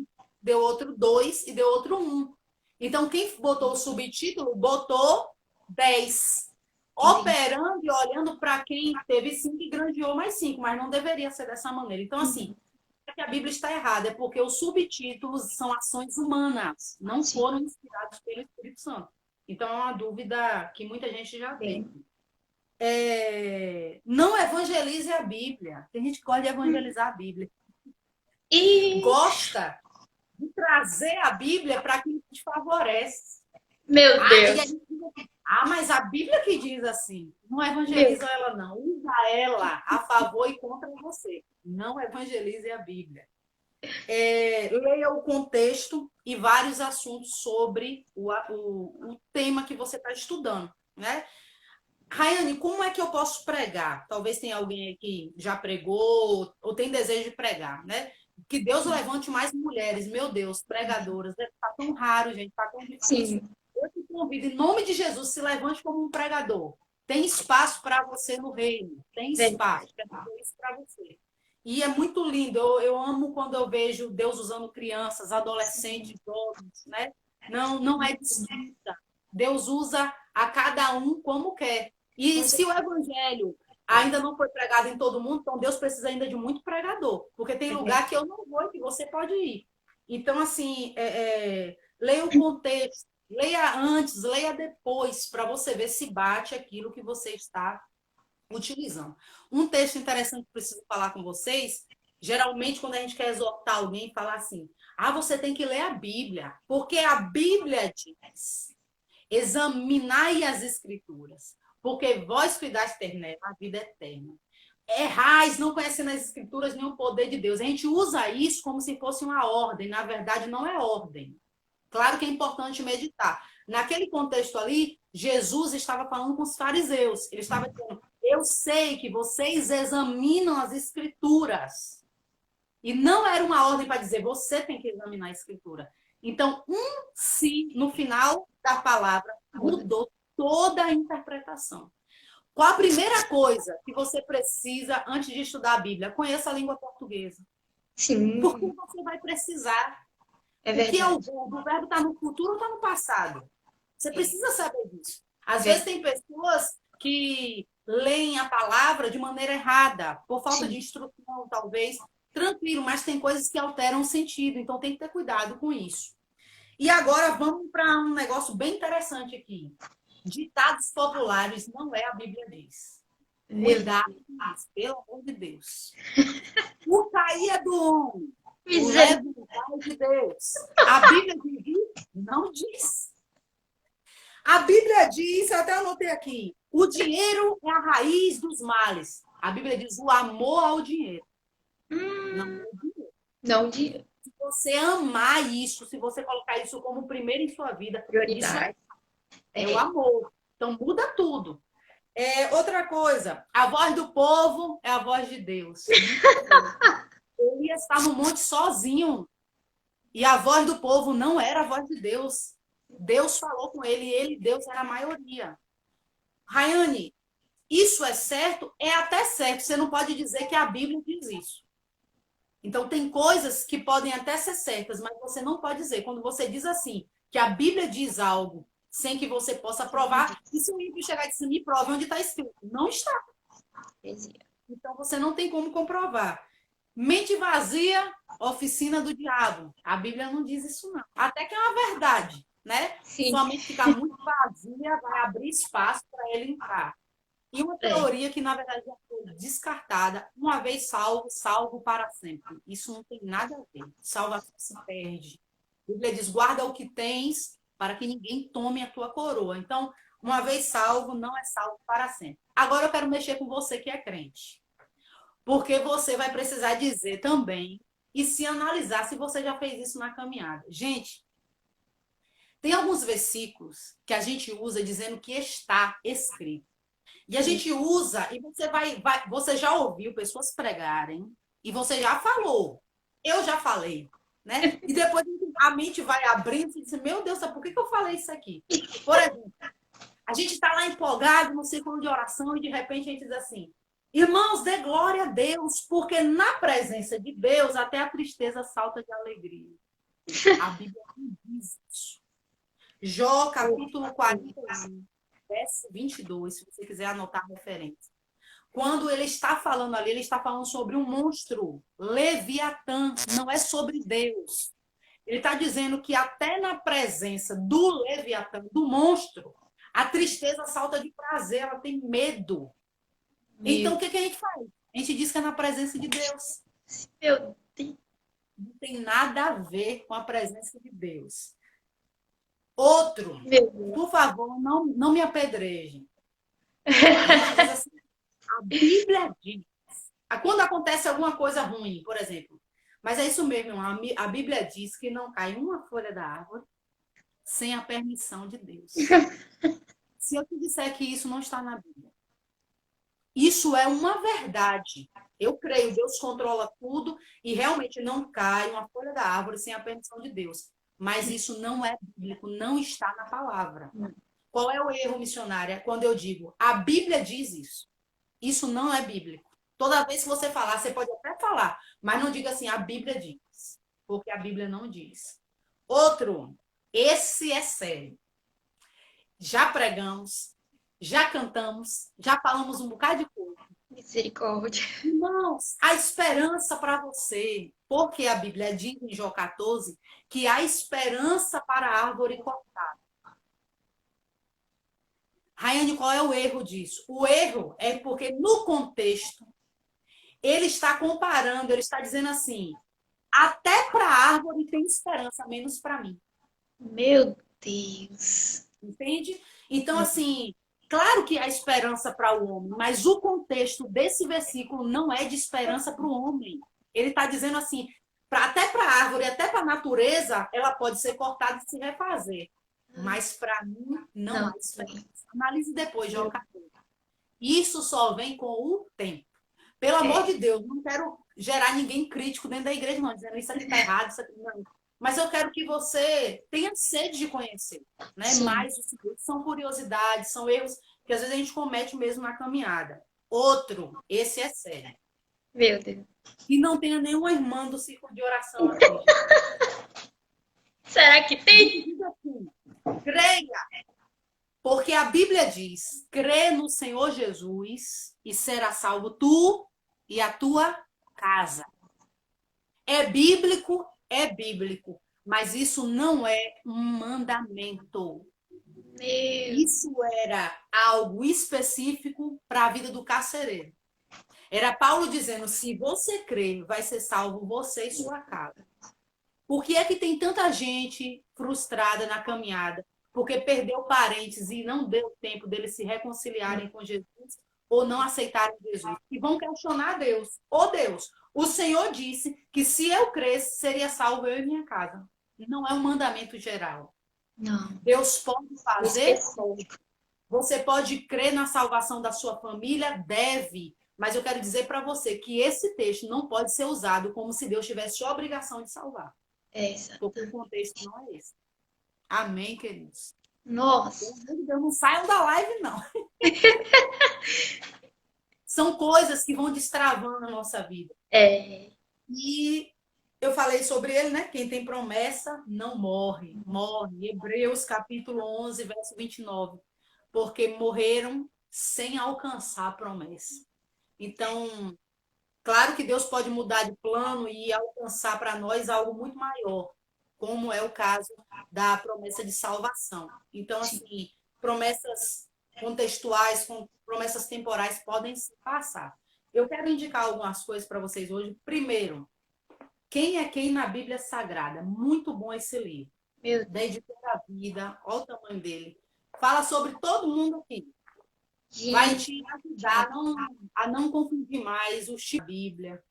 deu outro 2 e deu outro 1. Então, quem botou o subtítulo, botou 10. Entendi. Operando e olhando para quem teve 5 e grandeou mais 5, mas não deveria ser dessa maneira. Então, assim, é que a Bíblia está errada, é porque os subtítulos são ações humanas, não Sim. foram inspirados pelo Espírito Santo. Então, é uma dúvida que muita gente já tem. Bem. Não evangelize a Bíblia. Tem gente que gosta de evangelizar a Bíblia. E, Gosta de trazer a Bíblia para quem te favorece. meu E a Deus. gente diz assim, mas a Bíblia que diz assim, não Meu. evangeliza ela não, usa ela a favor e contra você. Não evangelize a Bíblia. Leia o contexto e vários assuntos sobre o tema que você está estudando, né? Raiane, como é que eu posso pregar? Talvez tenha alguém aí que já pregou ou tem desejo de pregar, né? Que Deus levante mais mulheres, meu Deus, pregadoras. Está tão raro, gente, está tão difícil. Sim, Eu te convido, em nome de Jesus, se levante como um pregador. Tem espaço para você no reino. Tem espaço. verdade. Quero dizer isso para você. E é muito lindo. Eu amo quando eu vejo Deus usando crianças, adolescentes, jovens, né? Não é disputa. Deus usa a cada um como quer. E Com se o certeza. evangelho ainda não foi pregado em todo mundo, então Deus precisa ainda de muito pregador, porque tem É lugar verdade. que eu não vou e que você pode ir. Então, assim, leia o contexto, leia antes, leia depois, para você ver se bate aquilo que você está utilizando. Um texto interessante que preciso falar com vocês, geralmente quando a gente quer exortar alguém, falar assim, você tem que ler a Bíblia, porque a Bíblia diz, examinai as escrituras, porque vós cuidais ter a vida eterna. Errais, não conhecendo as escrituras nem o poder de Deus. A gente usa isso como se fosse uma ordem, na verdade não é ordem. Claro que é importante meditar. Naquele contexto ali, Jesus estava falando com os fariseus. Ele estava dizendo: eu sei que vocês examinam as escrituras. E não era uma ordem para dizer, você tem que examinar a escritura. Então, si no final da palavra Muda. mudou toda a interpretação. Qual a primeira coisa que você precisa antes de estudar a Bíblia? Conheça a língua portuguesa. Porque Sim, você vai precisar. é O que é o verdade. verbo? O verbo está no futuro ou está no passado? Você É precisa saber disso. Às vezes verdade. tem pessoas que leem a palavra de maneira errada, por falta de Sim. instrução, talvez. Tranquilo, mas tem coisas que alteram o sentido, então tem que ter cuidado com isso. E agora vamos para um negócio bem interessante aqui. Ditados populares não é a Bíblia diz. Cuidado Verdade. com isso, pelo amor de Deus. O cair é do homem, o Misericórdia. leve é de Deus. A Bíblia diz? Não diz. A Bíblia diz, eu até anotei aqui, o dinheiro é a raiz dos males. A Bíblia diz o amor ao dinheiro. Não é o dinheiro. Não de Se você amar isso, se você colocar isso como primeiro em sua vida, isso prioridade. é o É, amor. Então muda tudo. Outra coisa, a voz do povo é a voz de Deus. Muito bom. Elias está no monte sozinho. E a voz do povo não era a voz de Deus. Deus falou com ele e ele, Deus, era a maioria. Rayane, isso é certo? É até certo. Você não pode dizer que a Bíblia diz isso. Então, tem coisas que podem até ser certas, mas você não pode dizer. Quando você diz assim, que a Bíblia diz algo sem que você possa provar, e se o ímpio chegar e dizer, me prove onde está escrito? Não está. Então, você não tem como comprovar. Mente vazia, oficina do diabo. A Bíblia não diz isso, não. Até que é uma verdade, né? sim. Sua mente ficar muito vazia vai abrir espaço para ele entrar. E uma É. teoria que, na verdade, já foi descartada, uma vez salvo, salvo para sempre. Isso não tem nada a ver. Salvação se perde. A Bíblia diz, guarda o que tens para que ninguém tome a tua coroa. Então, uma vez salvo, não é salvo para sempre. Agora eu quero mexer com você que é crente. Porque você vai precisar dizer também e se analisar se você já fez isso na caminhada. Gente, tem alguns versículos que a gente usa dizendo que está escrito. E a gente usa, e você já ouviu pessoas pregarem, e você já falou. Eu já falei, né? E depois a mente vai abrindo e diz, meu Deus, por que eu falei isso aqui? Por exemplo, a gente está lá empolgado no círculo de oração e de repente a gente diz assim, irmãos, dê glória a Deus, porque na presença de Deus até a tristeza salta de alegria. A Bíblia não diz isso. Jó, capítulo 41, verso 22, se você quiser anotar a referência. Quando ele está falando ali, ele está falando sobre um monstro, Leviatã, não é sobre Deus. Ele está dizendo que até na presença do Leviatã, do monstro, a tristeza salta de prazer, ela tem medo. Então, o Meu, que a gente faz? A gente diz que é na presença de Deus. meu Deus. Não tem nada a ver com a presença de Deus. Outro, Meu Deus. por favor, não me apedrejem. A gente diz assim, a Bíblia diz. Quando acontece alguma coisa ruim, por exemplo. Mas é isso mesmo, a Bíblia diz que não cai uma folha da árvore sem a permissão de Deus. Se eu te disser que isso não está na Bíblia, isso é uma verdade. Eu creio, Deus controla tudo e realmente não cai uma folha da árvore sem a permissão de Deus. Mas isso não é bíblico, não está na palavra. Qual é o erro missionário? É quando eu digo, a Bíblia diz isso. Isso não é bíblico. Toda vez que você falar, você pode até falar, mas não diga assim, a Bíblia diz. Porque a Bíblia não diz. Outro, esse é sério. Já pregamos, já cantamos, já falamos um bocado de coisa. Misericórdia. Irmãos, a esperança para você, porque a Bíblia diz em Jó 14 que há esperança para a árvore cortada. Raiane, qual é o erro disso? O erro é porque no contexto ele está comparando, ele está dizendo assim, até para a árvore tem esperança, menos para mim. Meu Deus. Entende? Então, assim, claro que há esperança para o homem, mas o contexto desse versículo não é de esperança para o homem. Ele está dizendo assim, até para a árvore, até para a natureza, ela pode ser cortada e se refazer. Mas para mim não há esperança. Analise depois, Jó 14. Isso só vem com o tempo. Pelo amor de Deus, não quero gerar ninguém crítico dentro da igreja, não, dizendo isso aqui está errado, isso aqui não. Mas eu quero que você tenha sede de conhecer, né? Mais são curiosidades, são erros que às vezes a gente comete mesmo na caminhada. Outro, esse é sério. Meu Deus. E não tenha nenhuma irmã do círculo de oração aqui. Será que tem? Diz assim, creia, porque a Bíblia diz, crê no Senhor Jesus e será salvo tu e a tua casa. É bíblico, mas isso não é um mandamento. Isso era algo específico para a vida do carcereiro. Era Paulo dizendo, se você crer, vai ser salvo você e sua casa. Por que é que tem tanta gente frustrada na caminhada? Porque perdeu parentes e não deu tempo deles se reconciliarem com Jesus ou não aceitarem Jesus. E vão questionar Deus. Ô Deus, o Senhor disse que se eu cresce, seria salvo eu e minha casa. Não é um mandamento geral. Não. Deus pode fazer? Você pode crer na salvação da sua família? Deve. Mas eu quero dizer para você que esse texto não pode ser usado como se Deus tivesse a obrigação de salvar. Porque o contexto não é esse. Amém, queridos? Nossa. Deus, não saiam da live, não. São coisas que vão destravando a nossa vida. E eu falei sobre ele, né? Quem tem promessa não morre. Morre. Hebreus capítulo 11, verso 29. Porque morreram sem alcançar a promessa. Então, claro que Deus pode mudar de plano e alcançar para nós algo muito maior, como é o caso da promessa de salvação. Então, assim, promessas contextuais, promessas temporais podem se passar. Eu quero indicar algumas coisas para vocês hoje. Primeiro, quem é quem na Bíblia Sagrada? Muito bom esse livro. Da Editora Vida, olha o tamanho dele. Fala sobre todo mundo aqui. Vai te ajudar a não confundir mais o tipo da Bíblia.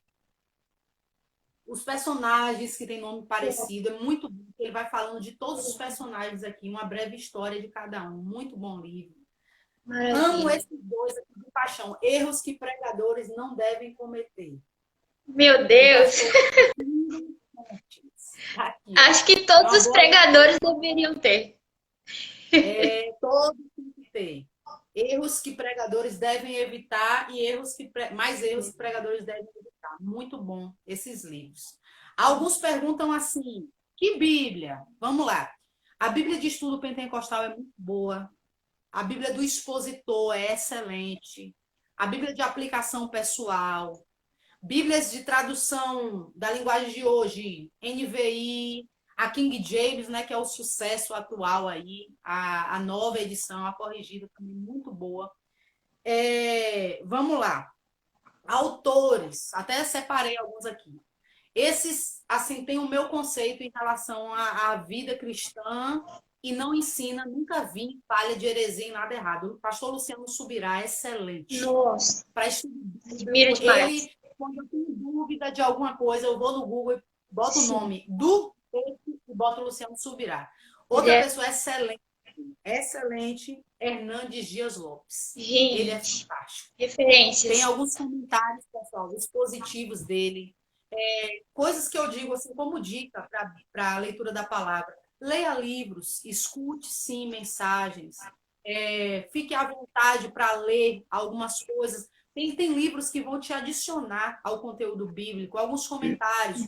Os personagens que têm nome parecido, é muito bom. Ele vai falando de todos os personagens aqui, uma breve história de cada um. Muito bom livro. Maravilha. Amo esses dois aqui de paixão. Erros que pregadores não devem cometer. Meu Deus! Aqui. Acho que todos os pregadores deveriam ter. Todos têm que ter. Erros que pregadores devem evitar e mais erros que pregadores devem evitar. Muito bom esses livros. Alguns perguntam assim, que Bíblia? Vamos lá. A Bíblia de Estudo Pentecostal é muito boa. A Bíblia do Expositor é excelente. A Bíblia de Aplicação Pessoal. Bíblias de tradução da linguagem de hoje, NVI, a King James, né, que é o sucesso atual aí, a nova edição, a corrigida também muito boa. Vamos lá. Autores, até separei alguns aqui. Esses, assim, têm o meu conceito em relação à vida cristã e não ensina, nunca vi falha de heresia em nada errado. O pastor Luciano Subirá é excelente. Nossa, para estudar. Ele, quando eu tenho dúvida de alguma coisa, eu vou no Google e boto o nome do texto e boto o Luciano Subirá. Outra pessoa excelente, Hernandes Dias Lopes. Ele é Gente, fantástico. Tem referências. alguns comentários, pessoal, expositivos dele, coisas que eu digo assim como dica para a leitura da palavra. Leia livros, escute sim mensagens, fique à vontade para ler algumas coisas. Tem livros que vão te adicionar ao conteúdo bíblico, alguns comentários,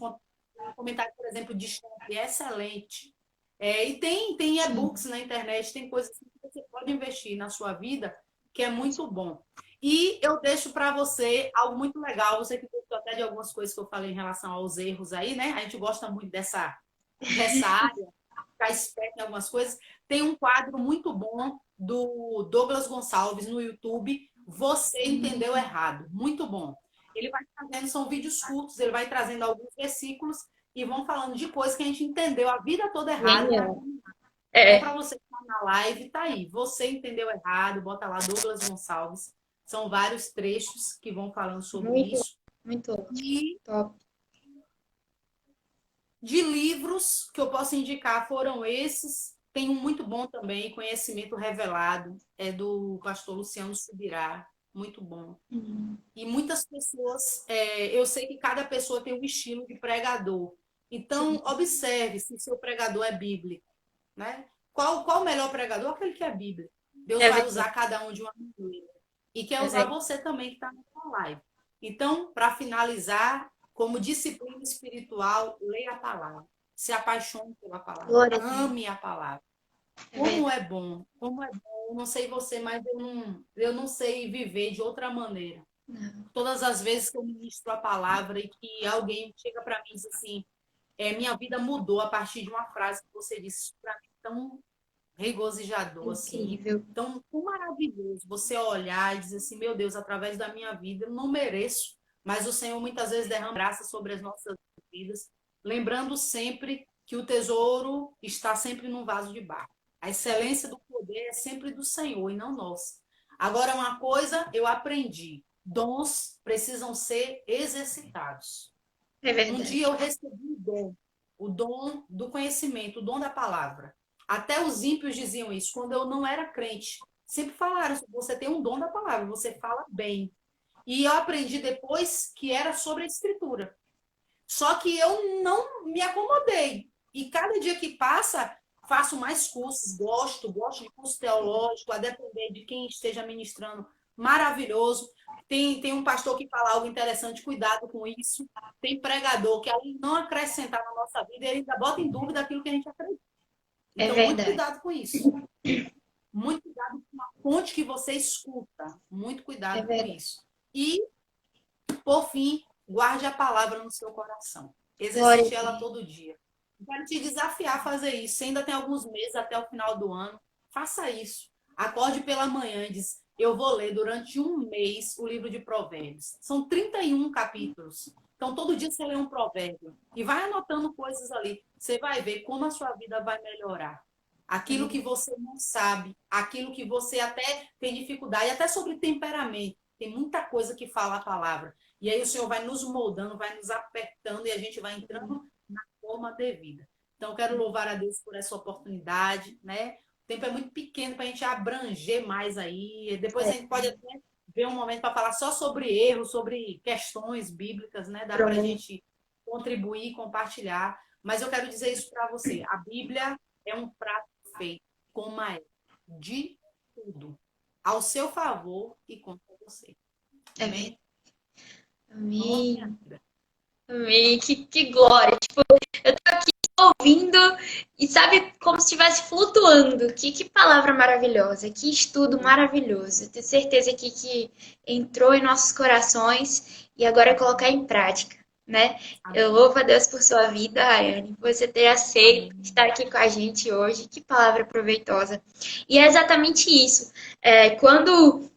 comentário, por exemplo, de Champ, é excelente. E tem Sim. e-books na internet, tem coisas que você pode investir na sua vida, que é muito bom. E eu deixo para você algo muito legal, você que gostou até de algumas coisas que eu falei em relação aos erros aí, né? A gente gosta muito dessa área, ficar esperto em algumas coisas. Tem um quadro muito bom do Douglas Gonçalves no YouTube, Você Entendeu Errado. Muito bom. Ele vai trazendo, são vídeos curtos, ele vai trazendo alguns versículos e vão falando de coisas que a gente entendeu a vida toda errado. Genial. Então, para É, você que está na live, tá aí. Você entendeu errado, bota lá Douglas Gonçalves. São vários trechos que vão falando sobre muito, isso. muito ótimo. E Top. de livros que eu posso indicar foram esses. Tem um muito bom também, Conhecimento Revelado, é do pastor Luciano Subirá, muito bom. E muitas pessoas, eu sei que cada pessoa tem um estilo de pregador. Então, Sim, observe se o seu pregador é bíblico, né? Qual o melhor pregador? Aquele que é Bíblia. Deus é vai verdade. usar cada um de uma maneira. E quer É usar verdade. você também que está na sua live. Então, para finalizar, como disciplina espiritual, leia a palavra. Se apaixone pela palavra. Glória a Deus. Ame a palavra. É verdade. Como é bom. Eu não sei você, mas eu não sei viver de outra maneira. Não. Todas as vezes que eu ministro a palavra e que alguém chega para mim e diz assim, minha vida mudou a partir de uma frase que você disse para mim tão regozijador, assim, Incrível. tão maravilhoso. Você olhar e dizer assim, meu Deus, através da minha vida, eu não mereço, mas o Senhor muitas vezes derrama graça sobre as nossas vidas, lembrando sempre que o tesouro está sempre num vaso de barro. A excelência do poder é sempre do Senhor e não nossa. Agora, uma coisa eu aprendi: dons precisam ser exercitados. É Um verdade. dia eu recebi o dom do conhecimento, o dom da palavra. Até os ímpios diziam isso, quando eu não era crente. Sempre falaram, você tem um dom da palavra, você fala bem. E eu aprendi depois que era sobre a escritura. Só que eu não me acomodei. E cada dia que passa, faço mais cursos, gosto de curso teológico, a depender de quem esteja ministrando, maravilhoso. Tem um pastor que fala algo interessante, cuidado com isso. Tem pregador que, além de não acrescentar na nossa vida, ele ainda bota em dúvida aquilo que a gente acredita. É Então, muito verdade. cuidado com isso. Muito cuidado com a fonte que você escuta. Muito É cuidado com verdade. isso. E por fim, guarde a palavra no seu coração. Glória a Exercite ela Deus. todo dia. Quero te desafiar a fazer isso. Você ainda tem alguns meses até o final do ano. Faça isso. Acorde pela manhã e diz: eu vou ler durante um mês o livro de Provérbios. São 31 capítulos. Então, todo dia você lê um provérbio. E vai anotando coisas ali. Você vai ver como a sua vida vai melhorar. Aquilo que você não sabe, aquilo que você até tem dificuldade, até sobre temperamento. Tem muita coisa que fala a palavra. E aí o Senhor vai nos moldando, vai nos apertando e a gente vai entrando na forma devida. Então, eu quero louvar a Deus por essa oportunidade, né? O tempo é muito pequeno para a gente abranger mais aí. Depois a É, gente pode até ver um momento para falar só sobre erros, sobre questões bíblicas, né? Dá para a pronto. gente contribuir, compartilhar. Mas eu quero dizer isso para você. A Bíblia é um prato feito com maé de tudo, ao seu favor e contra você. É verdade. Amém? Nossa, minha Amém. vida. Amém. Que glória. Eu tô aqui ouvindo e sabe como se estivesse flutuando. Que palavra maravilhosa, que estudo maravilhoso. Eu tenho certeza aqui que entrou em nossos corações e agora é colocar em prática, né? Eu Amém. louvo a Deus por sua vida, Rayane, por você ter aceito Amém. estar aqui com a gente hoje. Que palavra proveitosa. E é exatamente isso. Quando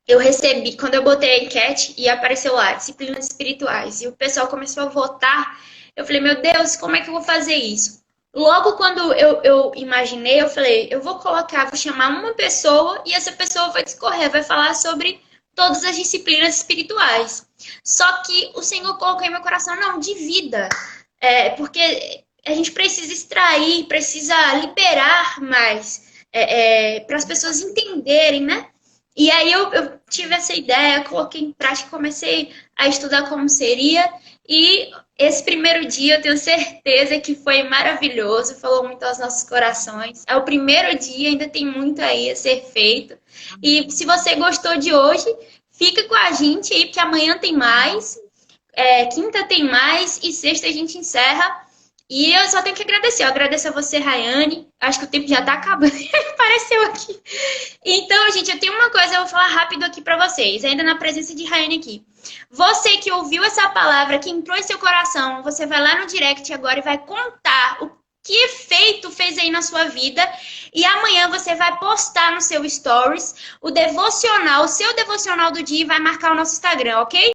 eu recebi, quando eu botei a enquete e apareceu lá, disciplinas espirituais, e o pessoal começou a votar, eu falei, meu Deus, como é que eu vou fazer isso? Logo quando eu imaginei, eu falei, eu vou colocar, vou chamar uma pessoa e essa pessoa vai discorrer, vai falar sobre todas as disciplinas espirituais. Só que o Senhor colocou em meu coração, não, de vida. Porque a gente precisa extrair, precisa liberar mais. para as pessoas entenderem, né? E aí eu tive essa ideia, coloquei em prática, comecei a estudar como seria. E esse primeiro dia eu tenho certeza que foi maravilhoso, falou muito aos nossos corações. É o primeiro dia, ainda tem muito aí a ser feito. E se você gostou de hoje, fica com a gente aí, porque amanhã tem mais, quinta tem mais e sexta a gente encerra. E eu só tenho que agradecer. Eu agradeço a você, Rayane. Acho que o tempo já tá acabando. Apareceu aqui. Então, gente, eu tenho uma coisa, eu vou falar rápido aqui para vocês, ainda na presença de Rayane aqui. Você que ouviu essa palavra, que entrou em seu coração, você vai lá no direct agora e vai contar o que efeito fez aí na sua vida. E amanhã você vai postar no seu stories o devocional, o seu devocional do dia e vai marcar o nosso Instagram, ok?